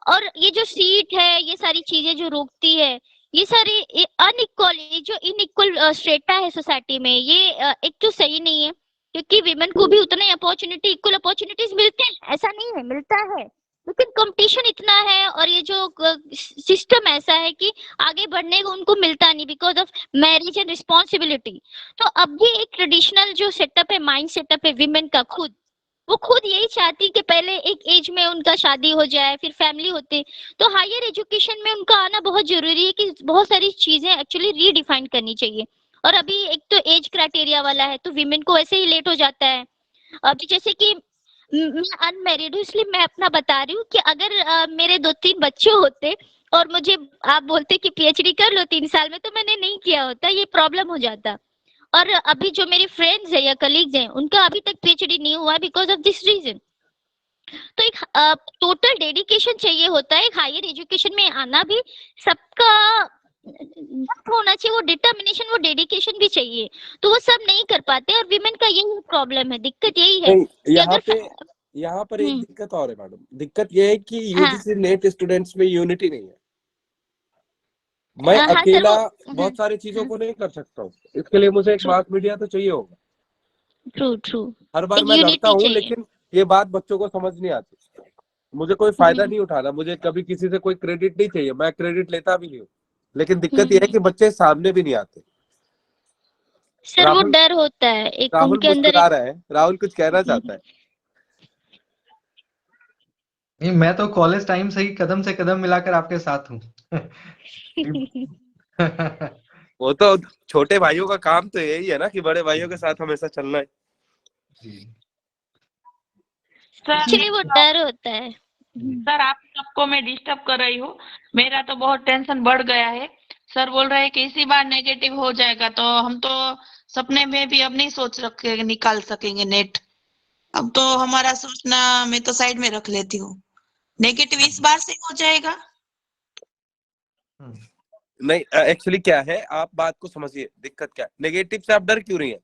और ये जो सीट है, ये सारी चीजें जो रोकती है, ये सारे अनइक्वल, ये जो इनइक्वल स्ट्रेटा है सोसाइटी में, ये एक तो सही नहीं है, क्योंकि विमेन को भी उतने अपॉर्चुनिटी, इक्वल अपॉर्चुनिटीज मिलते हैं, ऐसा नहीं है, मिलता है, लेकिन कंपटीशन इतना है और ये जो सिस्टम ऐसा है कि आगे बढ़ने को उनको मिलता नहीं, because of marriage and responsibility. तो अब भी एक ट्रेडिशनल जो सेटअप है, माइंड सेटअप है विमेन का, वो खुद यही चाहती कि पहले एक एज में उनका शादी हो जाए, फिर फैमिली होती। तो हायर एजुकेशन में उनका आना बहुत जरूरी है कि बहुत सारी चीजें एक्चुअली रीडिफाइन करनी चाहिए। और अभी एक तो एज क्राइटेरिया वाला है, तो विमेन को वैसे ही लेट हो जाता है। अभी जैसे कि मैं अनमैरिड हूँ, इसलिए मैं अपना बता रही हूँ कि अगर मेरे 2-3 बच्चे होते और मुझे आप बोलते कि पीएचडी कर लो 3 साल में, तो मैंने नहीं किया होता, ये प्रॉब्लम हो जाता। और अभी जो मेरे फ्रेंड्स है या कलीग्स हैं, उनका अभी तक पीएचडी नहीं हुआ बिकॉज ऑफ दिस रीजन। तो एक टोटल डेडिकेशन चाहिए होता है, एक हायर एजुकेशन में आना भी सबका होना चाहिए, वो डिटर्मिनेशन, वो डेडिकेशन भी चाहिए, तो वो सब नहीं कर पाते, और विमेन का यही प्रॉब्लम है, दिक्कत यही है। यहाँ पर एक दिक्कत और है मैडम, दिक्कत ये है कि यूजीसी नेट स्टूडेंट्स में यूनिटी नहीं है। मैं अकेला बहुत सारी चीजों को नहीं कर सकता हूँ, इसके लिए मुझे एक मास मीडिया तो चाहिए होगा। ट्रू हर बार मैं लड़ता हूँ, लेकिन ये बात बच्चों को समझ नहीं आती। मुझे कोई फायदा नहीं उठाना, मुझे कभी किसी से कोई क्रेडिट नहीं चाहिए, मैं क्रेडिट लेता भी नहीं हूँ, लेकिन दिक्कत ये है कि बच्चे सामने भी नहीं आते। सर वो डर होता है एक उनके अंदर। राहुल कुछ कहना चाहता है। नहीं, मैं तो कॉलेज टाइम से ही कदम से कदम मिलाकर आपके साथ हूँ। वो तो छोटे भाइयों का काम तो यही है ना कि बड़े भाइयों के साथ हमेशा चलना है। एक्चुअली वो डर होता है। सर आप सबको मैं डिस्टर्ब कर रही हूँ, मेरा तो बहुत टेंशन बढ़ गया है। सर बोल रहे हैं कि इसी बार नेगेटिव हो जाएगा, तो हम तो सपने में भी अब नहीं सोच रखे निकाल सकेंगे नेट। अब तो हमारा सोचना मैं तो साइड में रख लेती हूँ। नेगेटिव इस बार से हो जाएगा। नहीं, एक्चुअली क्या है, आप बात को समझिए, दिक्कत क्या है। नेगेटिव से आप डर क्यों रही है?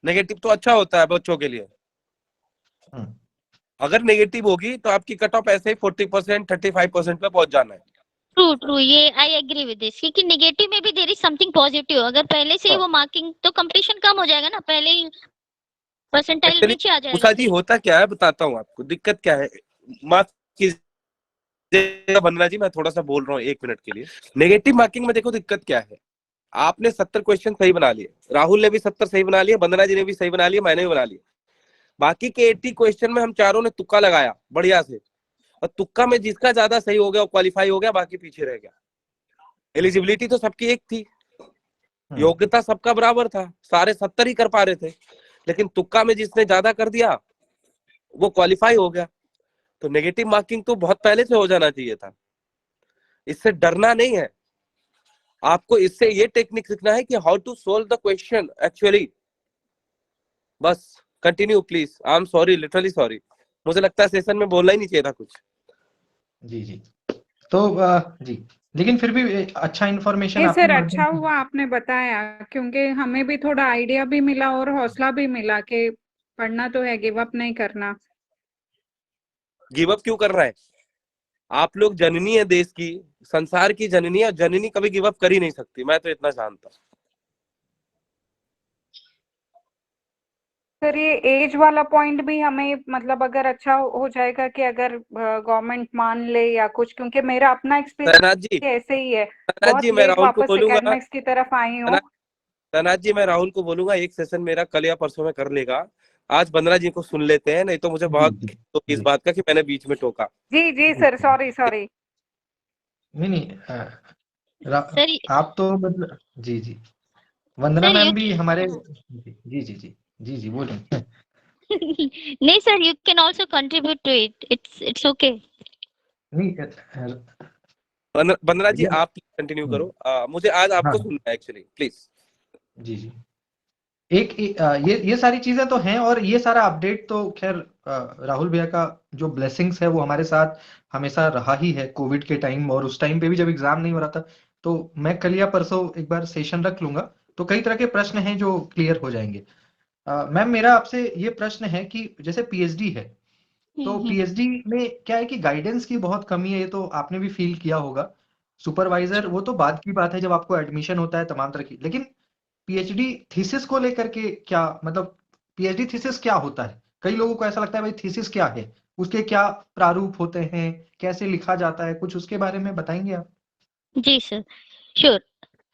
नेगेटिव तो अच्छा होता है बच्चों के लिए। अगर नेगेटिव होगी तो आपकी कट ऑफ ऐसे ही 40%, 35% पे पहुंच जाना है। ट्रू ट्रू, ये आई एग्री विद दिस, क्योंकि नेगेटिव में भी देयर इज समथिंग पॉजिटिव। अगर पहले से ही वो मार्किंग, तो कंपटीशन कम हो जाएगा ना, पहले ही परसेंटाइल एक्चुअली नीचे आ उषा जाएगा। जी होता क्या है बताता हूँ आपको, दिक्कत क्या है। मार्क्स कीजिएगा वंदना जी, मैं थोड़ा सा बोल रहा हूँ 1 मिनट के लिए। नेगेटिव मार्किंग में देखो दिक्कत क्या है, आपने 70 क्वेश्चन सही बना लिए, राहुल ने भी 70 सही बना लिए, वंदना जी ने भी सही बना लिए, मैंने भी बना लिए। बाकी के 80 क्वेश्चन में हम चारों ने तुक्का लगाया बढ़िया से, और तुक्का में जिसका ज्यादा सही हो गया वो क्वालिफाई हो गया, बाकी पीछे रह गया। एलिजिबिलिटी तो सबकी एक थी, योग्यता सबका बराबर था, सारे 70 ही कर पा रहे थे, लेकिन तुक्का में जिसने ज्यादा कर दिया वो क्वालिफाई हो गया। तो नेगेटिव मार्किंग तो बहुत पहले से हो जाना चाहिए था। इससे डरना नहीं है आपको, इससे ये टेक्निक सीखना है कि how to solve the question actually. बस continue please. I am sorry, literally sorry, मुझे लगता है सेशन में बोलना ही नहीं चाहिए था कुछ। जी जी, तो जी, लेकिन फिर भी अच्छा इन्फॉर्मेशन ये आपके सर, माध्यम अच्छा से। हुआ आपने बताया, क्योंकि हमें भी थोड़ा आइडिया भी मिला और हौसला भी मिला कि पढ़ना तो है, गिव अप नहीं करना। गिव अप क्यों कर रहा है? आप लोग जननी है देश की, संसार की जननी है, जननी कभी गिव अप कर ही नहीं सकती, मैं तो इतना जानता। सर, ये एज वाला पॉइंट भी हमें, मतलब अगर अच्छा हो जाएगा कि अगर गवर्नमेंट मान ले या कुछ, क्योंकि मेरा अपना एक्सपीरियंस ऐसे ही है, बहुत जी मैं लेट राहुल को वापस बोलूंगा, एकेडमिक्स की तरफ आई हूँ। तनाज जी मैं राहुल को बोलूंगा एक सेशन मेरा कल या परसों में कर लेगा। आज वंदना जी को सुन लेते हैं, नहीं तो मुझे बहुत तो इस बात का कि मैंने बीच में टोका। जी जी सर, सॉरी सॉरी। नहीं सर आप तो मतलब जी जी, वंदना सर मैम भी हमारे जी जी जी जी जी जी बोलें। नहीं sir, you can also contribute to it, it's okay. नहीं वंदना जी भैया, आप कंटिन्यू करो, मुझे आज आपको हाँ सुनना है एक्चुअली, प्लीज। जी जी, ये सारी चीजें तो हैं, और ये सारा अपडेट तो खैर राहुल भैया का जो ब्लेसिंग्स है वो हमारे साथ हमेशा रहा ही है, कोविड के टाइम और उस टाइम पे भी जब एग्जाम नहीं हो रहा था। तो मैं कल या परसों एक बार सेशन रख लूंगा, तो कई तरह के प्रश्न हैं जो क्लियर हो जाएंगे। मैम, मेरा आपसे ये प्रश्न है कि जैसे पीएचडी है, तो पीएचडी में क्या है कि गाइडेंस की बहुत कमी है, ये तो आपने भी फील किया होगा। सुपरवाइजर वो तो बाद की बात है जब आपको एडमिशन होता है तमाम तरह की, लेकिन पीएचडी थीसिस को लेकर के क्या मतलब, पीएचडी थीसिस क्या होता है? कई लोगों को ऐसा लगता है भाई थीसिस क्या है, उसके क्या प्रारूप होते हैं, कैसे लिखा जाता है, कुछ उसके बारे में बताएंगे आप? जी सर, श्योर।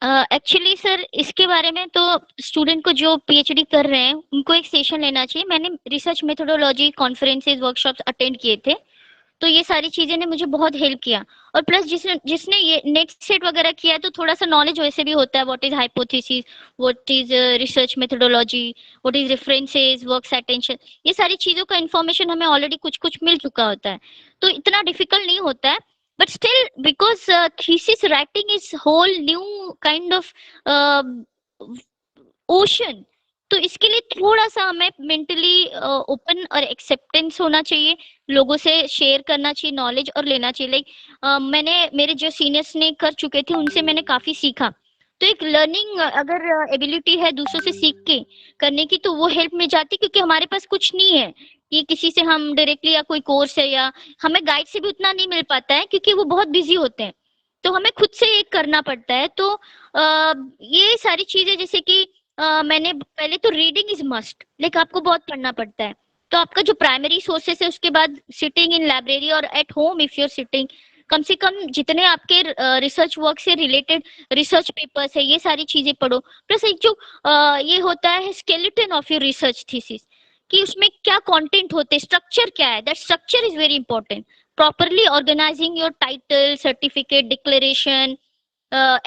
एक्चुअली सर, इसके बारे में तो स्टूडेंट को जो पीएचडी कर रहे हैं उनको एक सेशन लेना चाहिए। मैंने research methodology conferences workshops attend किए थे, तो ये सारी चीजें ने मुझे बहुत हेल्प किया। और प्लस जिसने ये नेक्स्ट सेट वगैरह किया है, तो थोड़ा सा नॉलेज वैसे भी होता है, what is hypothesis, what is research methodology, what is references, works attention, ये सारी चीजों का इन्फॉर्मेशन हमें ऑलरेडी कुछ कुछ मिल चुका होता है, तो इतना डिफिकल्ट नहीं होता है। But still, because thesis writing is whole new kind of ocean, तो इसके लिए थोड़ा सा हमें मेंटली ओपन और एक्सेप्टेंस होना चाहिए, लोगों से शेयर करना चाहिए नॉलेज और लेना चाहिए। लाइक मैंने मेरे जो सीनियर्स ने कर चुके थे उनसे मैंने काफी सीखा, तो एक लर्निंग अगर एबिलिटी है दूसरों से सीख के करने की, तो वो हेल्प में जाती, क्योंकि हमारे पास कुछ नहीं है कि किसी से हम डायरेक्टली, या कोई कोर्स है, या हमें गाइड से भी उतना नहीं मिल पाता है क्योंकि वो बहुत बिजी होते हैं, तो हमें खुद से एक करना पड़ता है। तो ये सारी चीजें, जैसे कि मैंने पहले तो रीडिंग इज मस्ट, लाइक आपको बहुत पढ़ना पड़ता है, तो आपका जो प्राइमरी सोर्सेस है, उसके बाद सिटिंग इन लाइब्रेरी और at home if you are sitting, कम से कम जितने आपके रिसर्च वर्क से रिलेटेड रिसर्च पेपर्स है, ये सारी चीजें पढ़ो। प्लस एक जो ये होता है skeleton of your research thesis, कि उसमें क्या कंटेंट होते हैं, स्ट्रक्चर क्या है, that structure is very important. Properly organizing your title, certificate, declaration,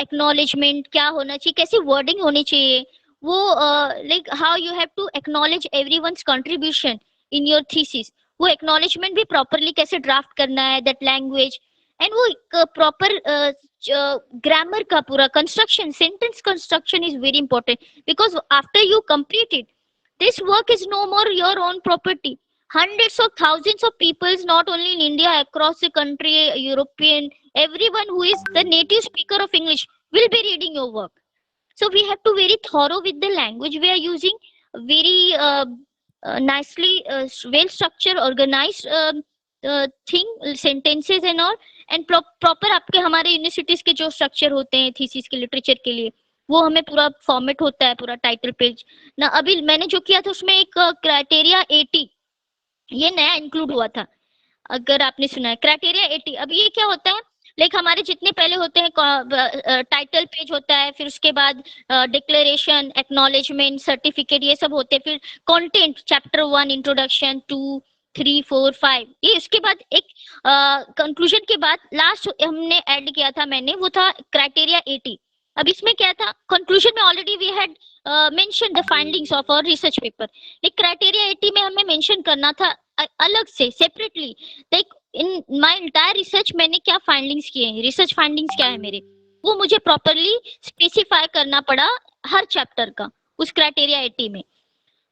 acknowledgement क्या होना चाहिए, कैसी वर्डिंग होनी चाहिए, वो like how you have to acknowledge everyone's contribution in your thesis, वो एक्नॉलेजमेंट भी प्रॉपरली कैसे ड्राफ्ट करना है, दैट लैंग्वेज, एंड वो प्रॉपर ग्रामर का पूरा construction, sentence construction is very important, because after you complete it, this work is no more your own property. hundreds of thousands of peoples, not only in India, across the country, European, everyone who is the native speaker of English will be reading your work. So we have to very thorough with the language we are using, very nicely well structured, organized thing, sentences and all, and proper आपके हमारे universities के जो structure होते हैं thesis के literature के लिए, वो हमें पूरा फॉर्मेट होता है, पूरा टाइटल पेज ना। अभी मैंने जो किया था उसमें एक क्राइटेरिया 80 ये नया इंक्लूड हुआ था, अगर आपने सुना है क्राइटेरिया 80। अब ये क्या होता है, लाइक हमारे जितने पहले होते हैं टाइटल पेज होता है, फिर उसके बाद डिक्लेरेशन, एक्नॉलेजमेंट, सर्टिफिकेट, ये सब होते हैं, फिर कंटेंट, चैप्टर 1, इंट्रोडक्शन, 2, 3, 4, 5, ये उसके बाद एक कंक्लूजन के बाद लास्ट हमने ऐड किया था मैंने, वो था क्राइटेरिया 80। अब इसमें क्या था, कंक्लूजन में already we had mention the findings of our research paper, एक क्राइटेरिया 80 में हमें मेंशन करना था अलग से separately, like in my entire research मैंने क्या फाइंडिंग्स किए हैं, रिसर्च फाइंडिंग्स क्या है मेरे, वो मुझे प्रॉपर्ली स्पेसिफाई करना पड़ा हर चैप्टर का उस क्राइटेरिया 80 में।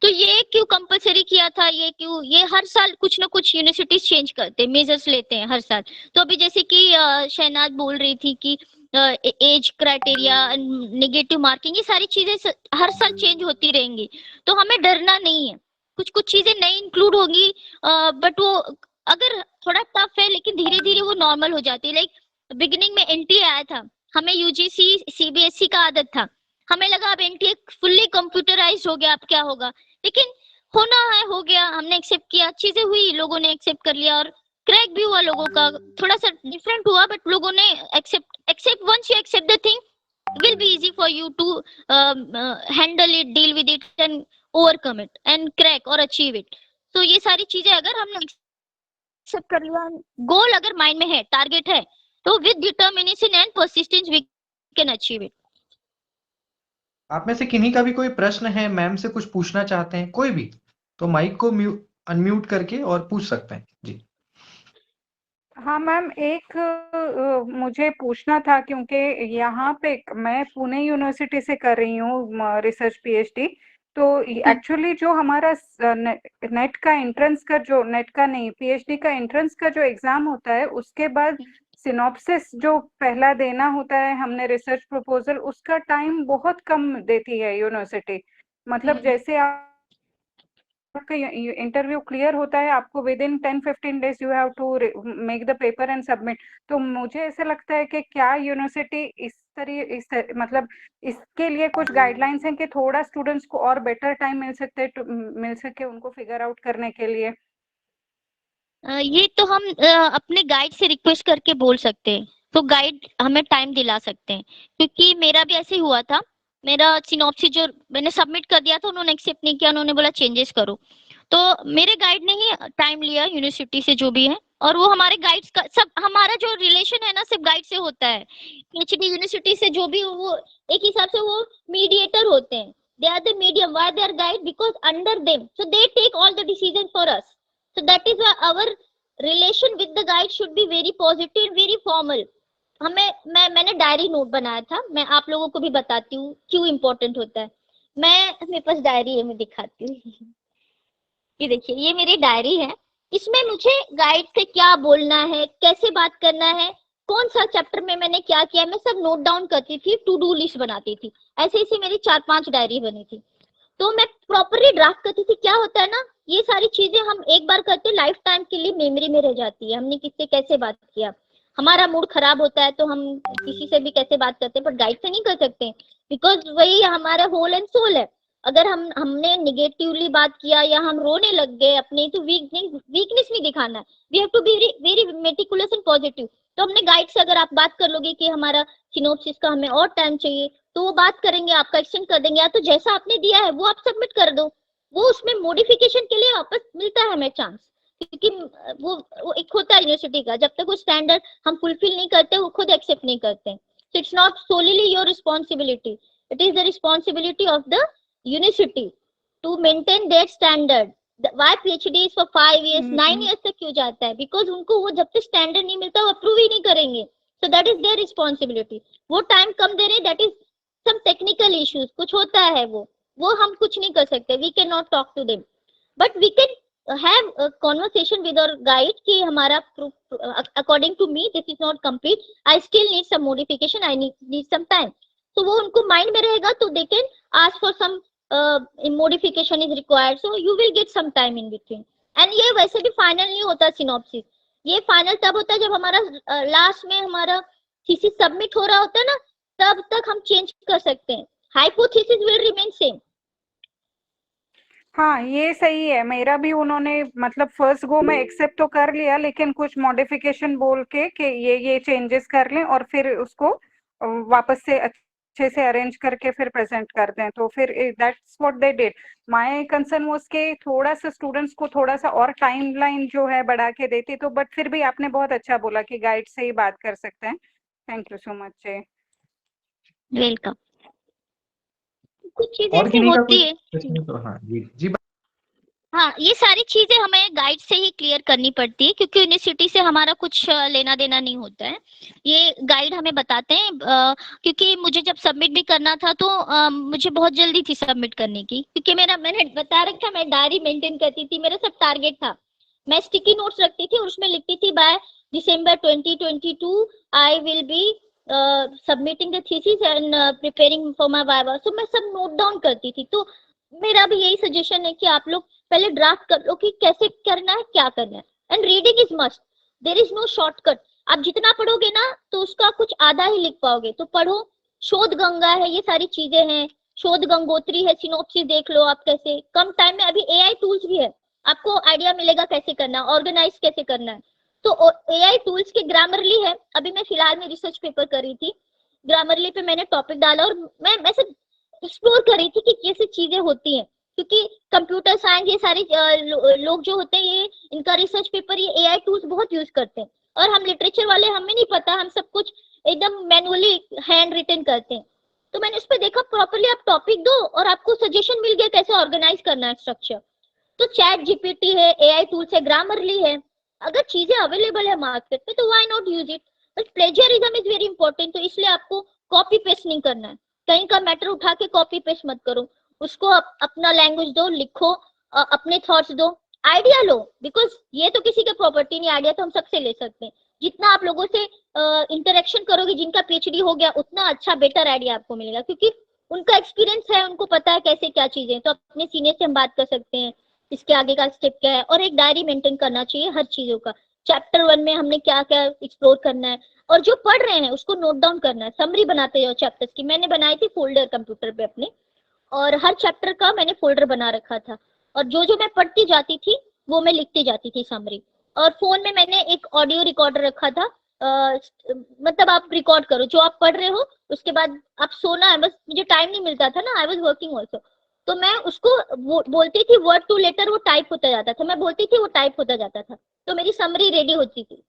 तो ये क्यों कंपलसरी किया था, ये क्यों, ये हर साल कुछ ना कुछ यूनिवर्सिटीज चेंज करते हैं, मेजर्स लेते हैं हर साल। तो अभी जैसे कि शहनाज बोल रही थी कि एज क्राइटेरिया, नेगेटिव मार्किंग, ये सारी चीजें हर साल चेंज होती रहेंगी, तो हमें डरना नहीं है। कुछ कुछ चीजें नई इंक्लूड होंगी, बट वो अगर थोड़ा टफ है, लेकिन धीरे धीरे वो नॉर्मल हो जाती है। लाइक बिगिनिंग में एनटीए आया था, हमें यूजीसी सीबीएसई का आदत था, हमें लगा अब एनटीए फुल्ली कंप्यूटराइज हो गया, अब क्या होगा, लेकिन होना है, हो गया, हमने एक्सेप्ट किया, चीजें हुई, लोगों ने एक्सेप्ट कर लिया और क्रैक भी हुआ लोगों का, थोड़ा सा डिफरेंट हुआ, बट लोगों ने accept once you accept the thing will be easy for you to handle it, deal with it and overcome it and crack और अचीव इट। तो ये सारी चीजें अगर हमने एक्सेप्ट कर लिया, गोल अगर माइंड में है, टारगेट है, तो with determination and persistence we can achieve it. आप में से किन्हीं का भी कोई प्रश्न है, मैम से कुछ पूछना चाहते हैं, कोई भी, तो माइक को अनम्यूट करके और पूछ सकते हैं जी। हाँ मैम, एक मुझे पूछना था, क्योंकि यहाँ पे मैं पुणे यूनिवर्सिटी से कर रही हूँ रिसर्च पीएचडी, तो एक्चुअली जो हमारा नेट का एंट्रेंस का जो, नेट का नहीं, पीएचडी का एंट्रेंस का जो एग्जाम होता है, उसके बाद सिनॉप्सिस जो पहला देना होता है हमने रिसर्च प्रपोजल, उसका टाइम बहुत कम देती है यूनिवर्सिटी। मतलब जैसे आपका इंटरव्यू क्लियर होता है, आपको within 10-15 days you have to make the paper and submit. तो मुझे ऐसा लगता है कि क्या यूनिवर्सिटी मतलब इसके लिए कुछ गाइडलाइंस हैं कि थोड़ा स्टूडेंट्स को और बेटर टाइम मिल सके उनको फिगर आउट करने के लिए? ये तो हम अपने गाइड से रिक्वेस्ट करके बोल सकते हैं, तो गाइड हमें टाइम दिला सकते हैं, क्योंकि मेरा भी ऐसे ही हुआ था। मेरा सिनॉप्सिस जो मैंने सबमिट कर दिया था, उन्होंने एक्सेप्ट नहीं किया, उन्होंने बोला चेंजेस करो, तो मेरे गाइड ने ही टाइम लिया यूनिवर्सिटी से जो भी है, और वो हमारे गाइड्स का सब, हमारा जो रिलेशन है ना सिर्फ गाइड से होता है। पीएचडी यूनिवर्सिटी से जो भी वो एक हिसाब से वो मीडिएटर होते हैं, they are the medium, why they are guide, because under them so they take all the decision for us, so that is why our relation with the guide should be very positive, very formal। मैंने diary note बनाया था, मैं आप लोगों को भी बताती हूँ क्यों इम्पोर्टेंट होता है। मेरे पास डायरी है, मैं दिखाती हूँ। ये देखिए, ये मेरी डायरी है, इसमें मुझे गाइड से क्या बोलना है, कैसे बात करना है, कौन सा चैप्टर में मैंने क्या किया, मैं सब नोट डाउन करती थी, टू डू लिस्ट बनाती थी, ऐसे ऐसे मेरी 4-5 डायरी बनी थी। तो मैं प्रॉपरली ड्राफ्ट करती थी। क्या होता है ना, ये सारी चीजें हम एक बार करते लाइफ टाइम के लिए मेमोरी में रह जाती है, हमने किससे कैसे बात किया। हमारा मूड खराब होता है तो हम किसी से भी कैसे बात करते हैं, पर गाइड से नहीं कर सकते, बिकॉज वही हमारा होल एंड सोल है। अगर हमने निगेटिवली बात किया या हम रोने लग गए अपने, तो वीकनेस नहीं दिखाना है, we have to be very meticulous and positive. तो हमने गाइड से अगर आप बात कर लोगे कि हमारा सिनॉप्सिस का हमें और टाइम चाहिए, तो वो बात करेंगे, आपका एक्सटेंड कर देंगे, या तो जैसा आपने दिया है वो आप सबमिट कर दो, वो उसमें मॉडिफिकेशन के लिए वापस मिलता है हमें चांस, क्योंकि वो एक होता है यूनिवर्सिटी का, जब तक वो स्टैंडर्ड हम फुलफिल नहीं करते वो खुद एक्सेप्ट नहीं करते। So it's not solely your responsibility, it is the responsibility of the university to maintain that standard. Why PhD is for 5 years 9 years तक क्यों जाता है, बिकॉज उनको वो जब तक स्टैंडर्ड नहीं मिलता वो अप्रूव ही नहीं करेंगे। So that is their responsibility. वो टाइम कम दे रहे, that is some technical issues, कुछ होता है, वो हम कुछ नहीं कर सकते, we can not talk to them, but we can have a conversation with our guide कि हमारा according to me this is not complete, I still need some modification, I need some time. तो वो उनको mind में रहेगा तो they can ask for some modification is required, so you will get some time in between. And ये वैसे भी final नहीं होता सिनॉप्सिस, ये फाइनल तब होता है जब हमारा लास्ट में हमारा थीसिस सबमिट हो रहा होता है ना, तब तक हम चेंज कर सकते हैं. Hypothesis will remain same. हाँ, ये सही है. मेरा भी उन्होंने मतलब फर्स्ट गो में एक्सेप्ट तो कर लिया, लेकिन कुछ मॉडिफिकेशन बोल के कि ये चेंजेस कर लें और फिर उसको वापस से अच्छे से अरेंज करके फिर प्रेजेंट कर दें. तो फिर that's what they did. My concern was के थोड़ा सा स्टूडेंट्स को थोड़ा सा और टाइमलाइन जो है बढ़ा के देती, तो बट फिर भी आपने बहुत अच्छा बोला कि गाइड से ही बात कर सकते हैं. Thank you so much. Welcome. कुछ चीजें और ऐसी किन्हीं का होती कोई है. प्रश्न तो हाँ जी हाँ, ये सारी चीजें हमें गाइड से ही क्लियर करनी पड़ती है क्योंकि यूनिवर्सिटी से हमारा कुछ लेना देना नहीं होता है. ये गाइड हमें बताते हैं क्योंकि मुझे जब सबमिट भी करना था तो मुझे बहुत जल्दी थी सबमिट करने की, क्योंकि मैंने बता रखा, मैं डायरी मेंटेन करती थी, मेरा सब टारगेट था. मैं स्टिकी नोट्स रखती थी और उसमें लिखती थी by December 2022 I will be submitting the thesis and preparing for my viva. So मैं सब नोट डाउन करती थी. तो मेरा भी यही सजेशन है कि आप लोग पहले ड्राफ्ट कर लो कि कैसे करना है, क्या करना है. And reading is must, there is no shortcut. आप जितना पढ़ोगे ना तो उसका कुछ आधा ही लिख पाओगे. तो पढ़ो. शोध गंगा है, ये सारी चीजें हैं. शोध गंगोत्री है, सिनॉप्सिस देख लो आप कैसे कम टाइम में. अभी एआई टूल्स भी है, आपको आइडिया मिलेगा कैसे करना है, ऑर्गेनाइज कैसे करना है. तो एआई टूल्स के ग्रामरली है. अभी मैं फिलहाल में रिसर्च पेपर कर रही थी, ग्रामरली पे मैंने टॉपिक डाला और मैं सब एक्सप्लोर कर रही थी कि कैसे चीजें होती हैं. क्योंकि कंप्यूटर साइंस ये सारे लोग जो होते हैं, ये इनका रिसर्च पेपर ये एआई टूल्स बहुत यूज करते हैं. और हम लिटरेचर वाले, हमें नहीं पता, हम सब कुछ एकदम मैनुअली हैंड रिटन करते हैं. तो मैंने उस पर देखा प्रॉपरली, आप टॉपिक दो और आपको सजेशन मिल गया कैसे ऑर्गेनाइज करना है स्ट्रक्चर. तो चैट जीपीटी है, एआई टूल्स है, ग्रामरली है. अगर चीजें अवेलेबल है मार्केट पे तो why not use it. But plagiarism is very important. तो इसलिए आपको कॉपी पेस्ट नहीं करना है. कहीं का मैटर उठा के कॉपी पेस्ट मत करो. उसको अपना लैंग्वेज दो, लिखो, अपने थॉट्स दो, आइडिया लो. बिकॉज ये तो किसी के प्रॉपर्टी नहीं, आइडिया तो हम सबसे ले सकते हैं. जितना आप लोगों से इंटरेक्शन करोगे, जिनका पीएचडी हो गया, उतना अच्छा बेटर आइडिया आपको मिलेगा, क्योंकि उनका एक्सपीरियंस है, उनको पता है कैसे क्या चीजें. तो अपने सीनियर से हम बात कर सकते हैं इसके आगे का स्टेप क्या है. और एक डायरी मेंटेन करना चाहिए हर चीजों का. चैप्टर 1 में हमने क्या क्या एक्सप्लोर करना है और जो पढ़ रहे हैं उसको नोट डाउन करना है. समरी बनाते जाओ चैप्टर्स की. मैंने बनाई थी फोल्डर कंप्यूटर पे अपने, और हर चैप्टर का मैंने फोल्डर बना रखा था. और जो मैं पढ़ती जाती थी वो मैं लिखती जाती थी समरी. और फोन में मैंने एक ऑडियो रिकॉर्डर रखा था. मतलब आप रिकॉर्ड करो जो आप पढ़ रहे हो, उसके बाद आप सोना है. बस मुझे टाइम नहीं मिलता था ना, आई वाज वर्किंग ऑल्सो. तो मैं उसको बोलती थी वर्ड टू लेटर, वो टाइप होता जाता था. मैं बोलती थी, वो टाइप होता जाता था. तो मेरी समरी रेडी होती थी.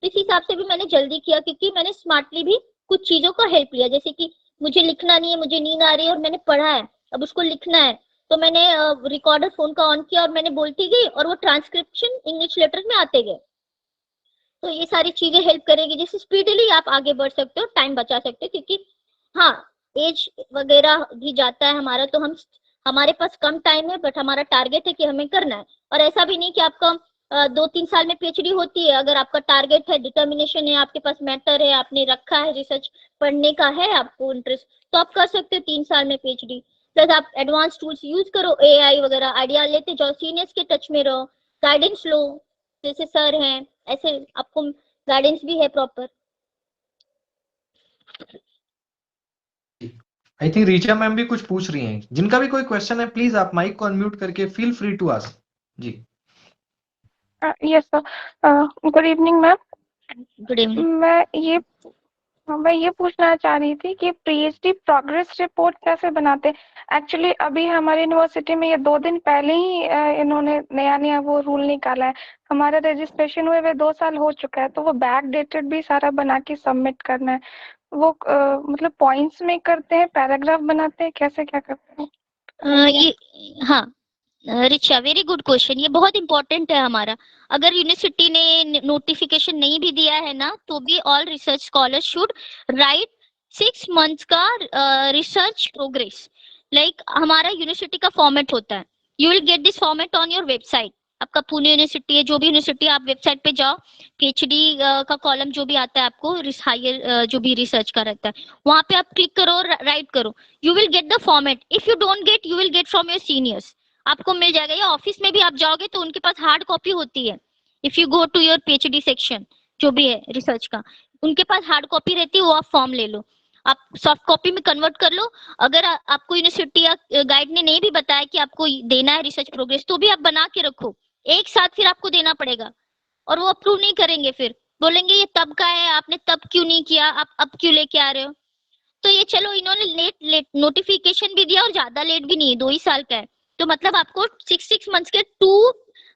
इस हिसाब से भी मैंने जल्दी किया, क्योंकि मैंने स्मार्टली भी कुछ चीजों का हेल्प लिया. जैसे कि मुझे लिखना नहीं है, मुझे नींद आ रही है और मैंने पढ़ा है, अब उसको लिखना है, तो मैंने रिकॉर्डर फोन का ऑन किया और मैंने बोलती गई और वो ट्रांसक्रिप्शन इंग्लिश लेटर में आते गए. तो ये सारी चीजें हेल्प करेगी, जिससे स्पीडली आप आगे बढ़ सकते हो, टाइम बचा सकते हो. क्योंकि हाँ, एज वगैरह भी जाता है हमारा, तो हमारे पास कम टाइम है, बट हमारा टारगेट है कि हमें करना है. और ऐसा भी नहीं कि आपका 2-3 साल में पीएचडी होती है. अगर आपका टारगेट है, डिटर्मिनेशन है, आपके पास मैटर है, आपने रखा है, रिसर्च पढ़ने का है आपको इंटरेस्ट, तो आप कर सकते हो 3 साल में पीएचडी. प्लस आप एडवांस टूल्स यूज करो, एआई वगैरह, आइडिया लेते जाओ, सीनियर्स के टच में रहो, गाइडेंस लो. जैसे सर हैं ऐसे आपको गाइडेंस भी है proper. I think Richa ma'am भी कुछ पूछ रही हैं. जिनका भी कोई क्वेश्चन है, प्लीज आप माइक को अनम्यूट करके फील फ्री टू आस्क. जी. Yes sir. Good evening ma'am. Good evening. मैं ये पूछना चाह रही थी कि पीएचडी प्रोग्रेस रिपोर्ट कैसे बनाते हैं. एक्चुअली अभी हमारी यूनिवर्सिटी में ये 2 दिन पहले ही इन्होंने नया वो रूल निकाला है. हमारा रजिस्ट्रेशन हुए हुए 2 साल हो चुका है, तो वो बैक डेटेड भी सारा बना के सबमिट करना है. वो मतलब पॉइंट्स में करते हैं, पैराग्राफ बनाते हैं, कैसे क्या करते हैं? ये हाँ रिचा, वेरी गुड क्वेश्चन. ये बहुत इंपॉर्टेंट है हमारा. अगर यूनिवर्सिटी ने नोटिफिकेशन नहीं भी दिया है ना, तो भी all research scholars should write 6 months का रिसर्च प्रोग्रेस. लाइक हमारा यूनिवर्सिटी का फॉर्मेट होता है. You will get this format on your website. आपका पुणे यूनिवर्सिटी है, जो भी यूनिवर्सिटी, आप वेबसाइट पे जाओ, पीएचडी का कॉलम जो भी आता है आपको, हायर जो भी रिसर्च का रहता है, वहां पे आप क्लिक करो, राइट करो, you will get the format. If you don't get, you will get from your seniors, आपको मिल जाएगा. या ऑफिस में भी आप जाओगे तो उनके पास हार्ड कॉपी होती है. If you go to your PhD section जो भी है रिसर्च का, उनके पास हार्ड कॉपी रहती है, वो आप फॉर्म ले लो, आप सॉफ्ट कॉपी में कन्वर्ट कर लो. अगर आपको यूनिवर्सिटी या गाइड ने नहीं भी बताया कि आपको देना है रिसर्च प्रोग्रेस, तो भी आप बना के रखो. एक साथ फिर आपको देना पड़ेगा और वो अप्रूव नहीं करेंगे, फिर बोलेंगे ये तब का है, आपने तब क्यों नहीं किया, आप अब क्यों लेके आ रहे हो. तो ये चलो इन्होंने लेट नोटिफिकेशन भी दिया और ज्यादा लेट भी नहीं है, 2 ही साल का है. तो मतलब आपको 6 मंथ्स के 2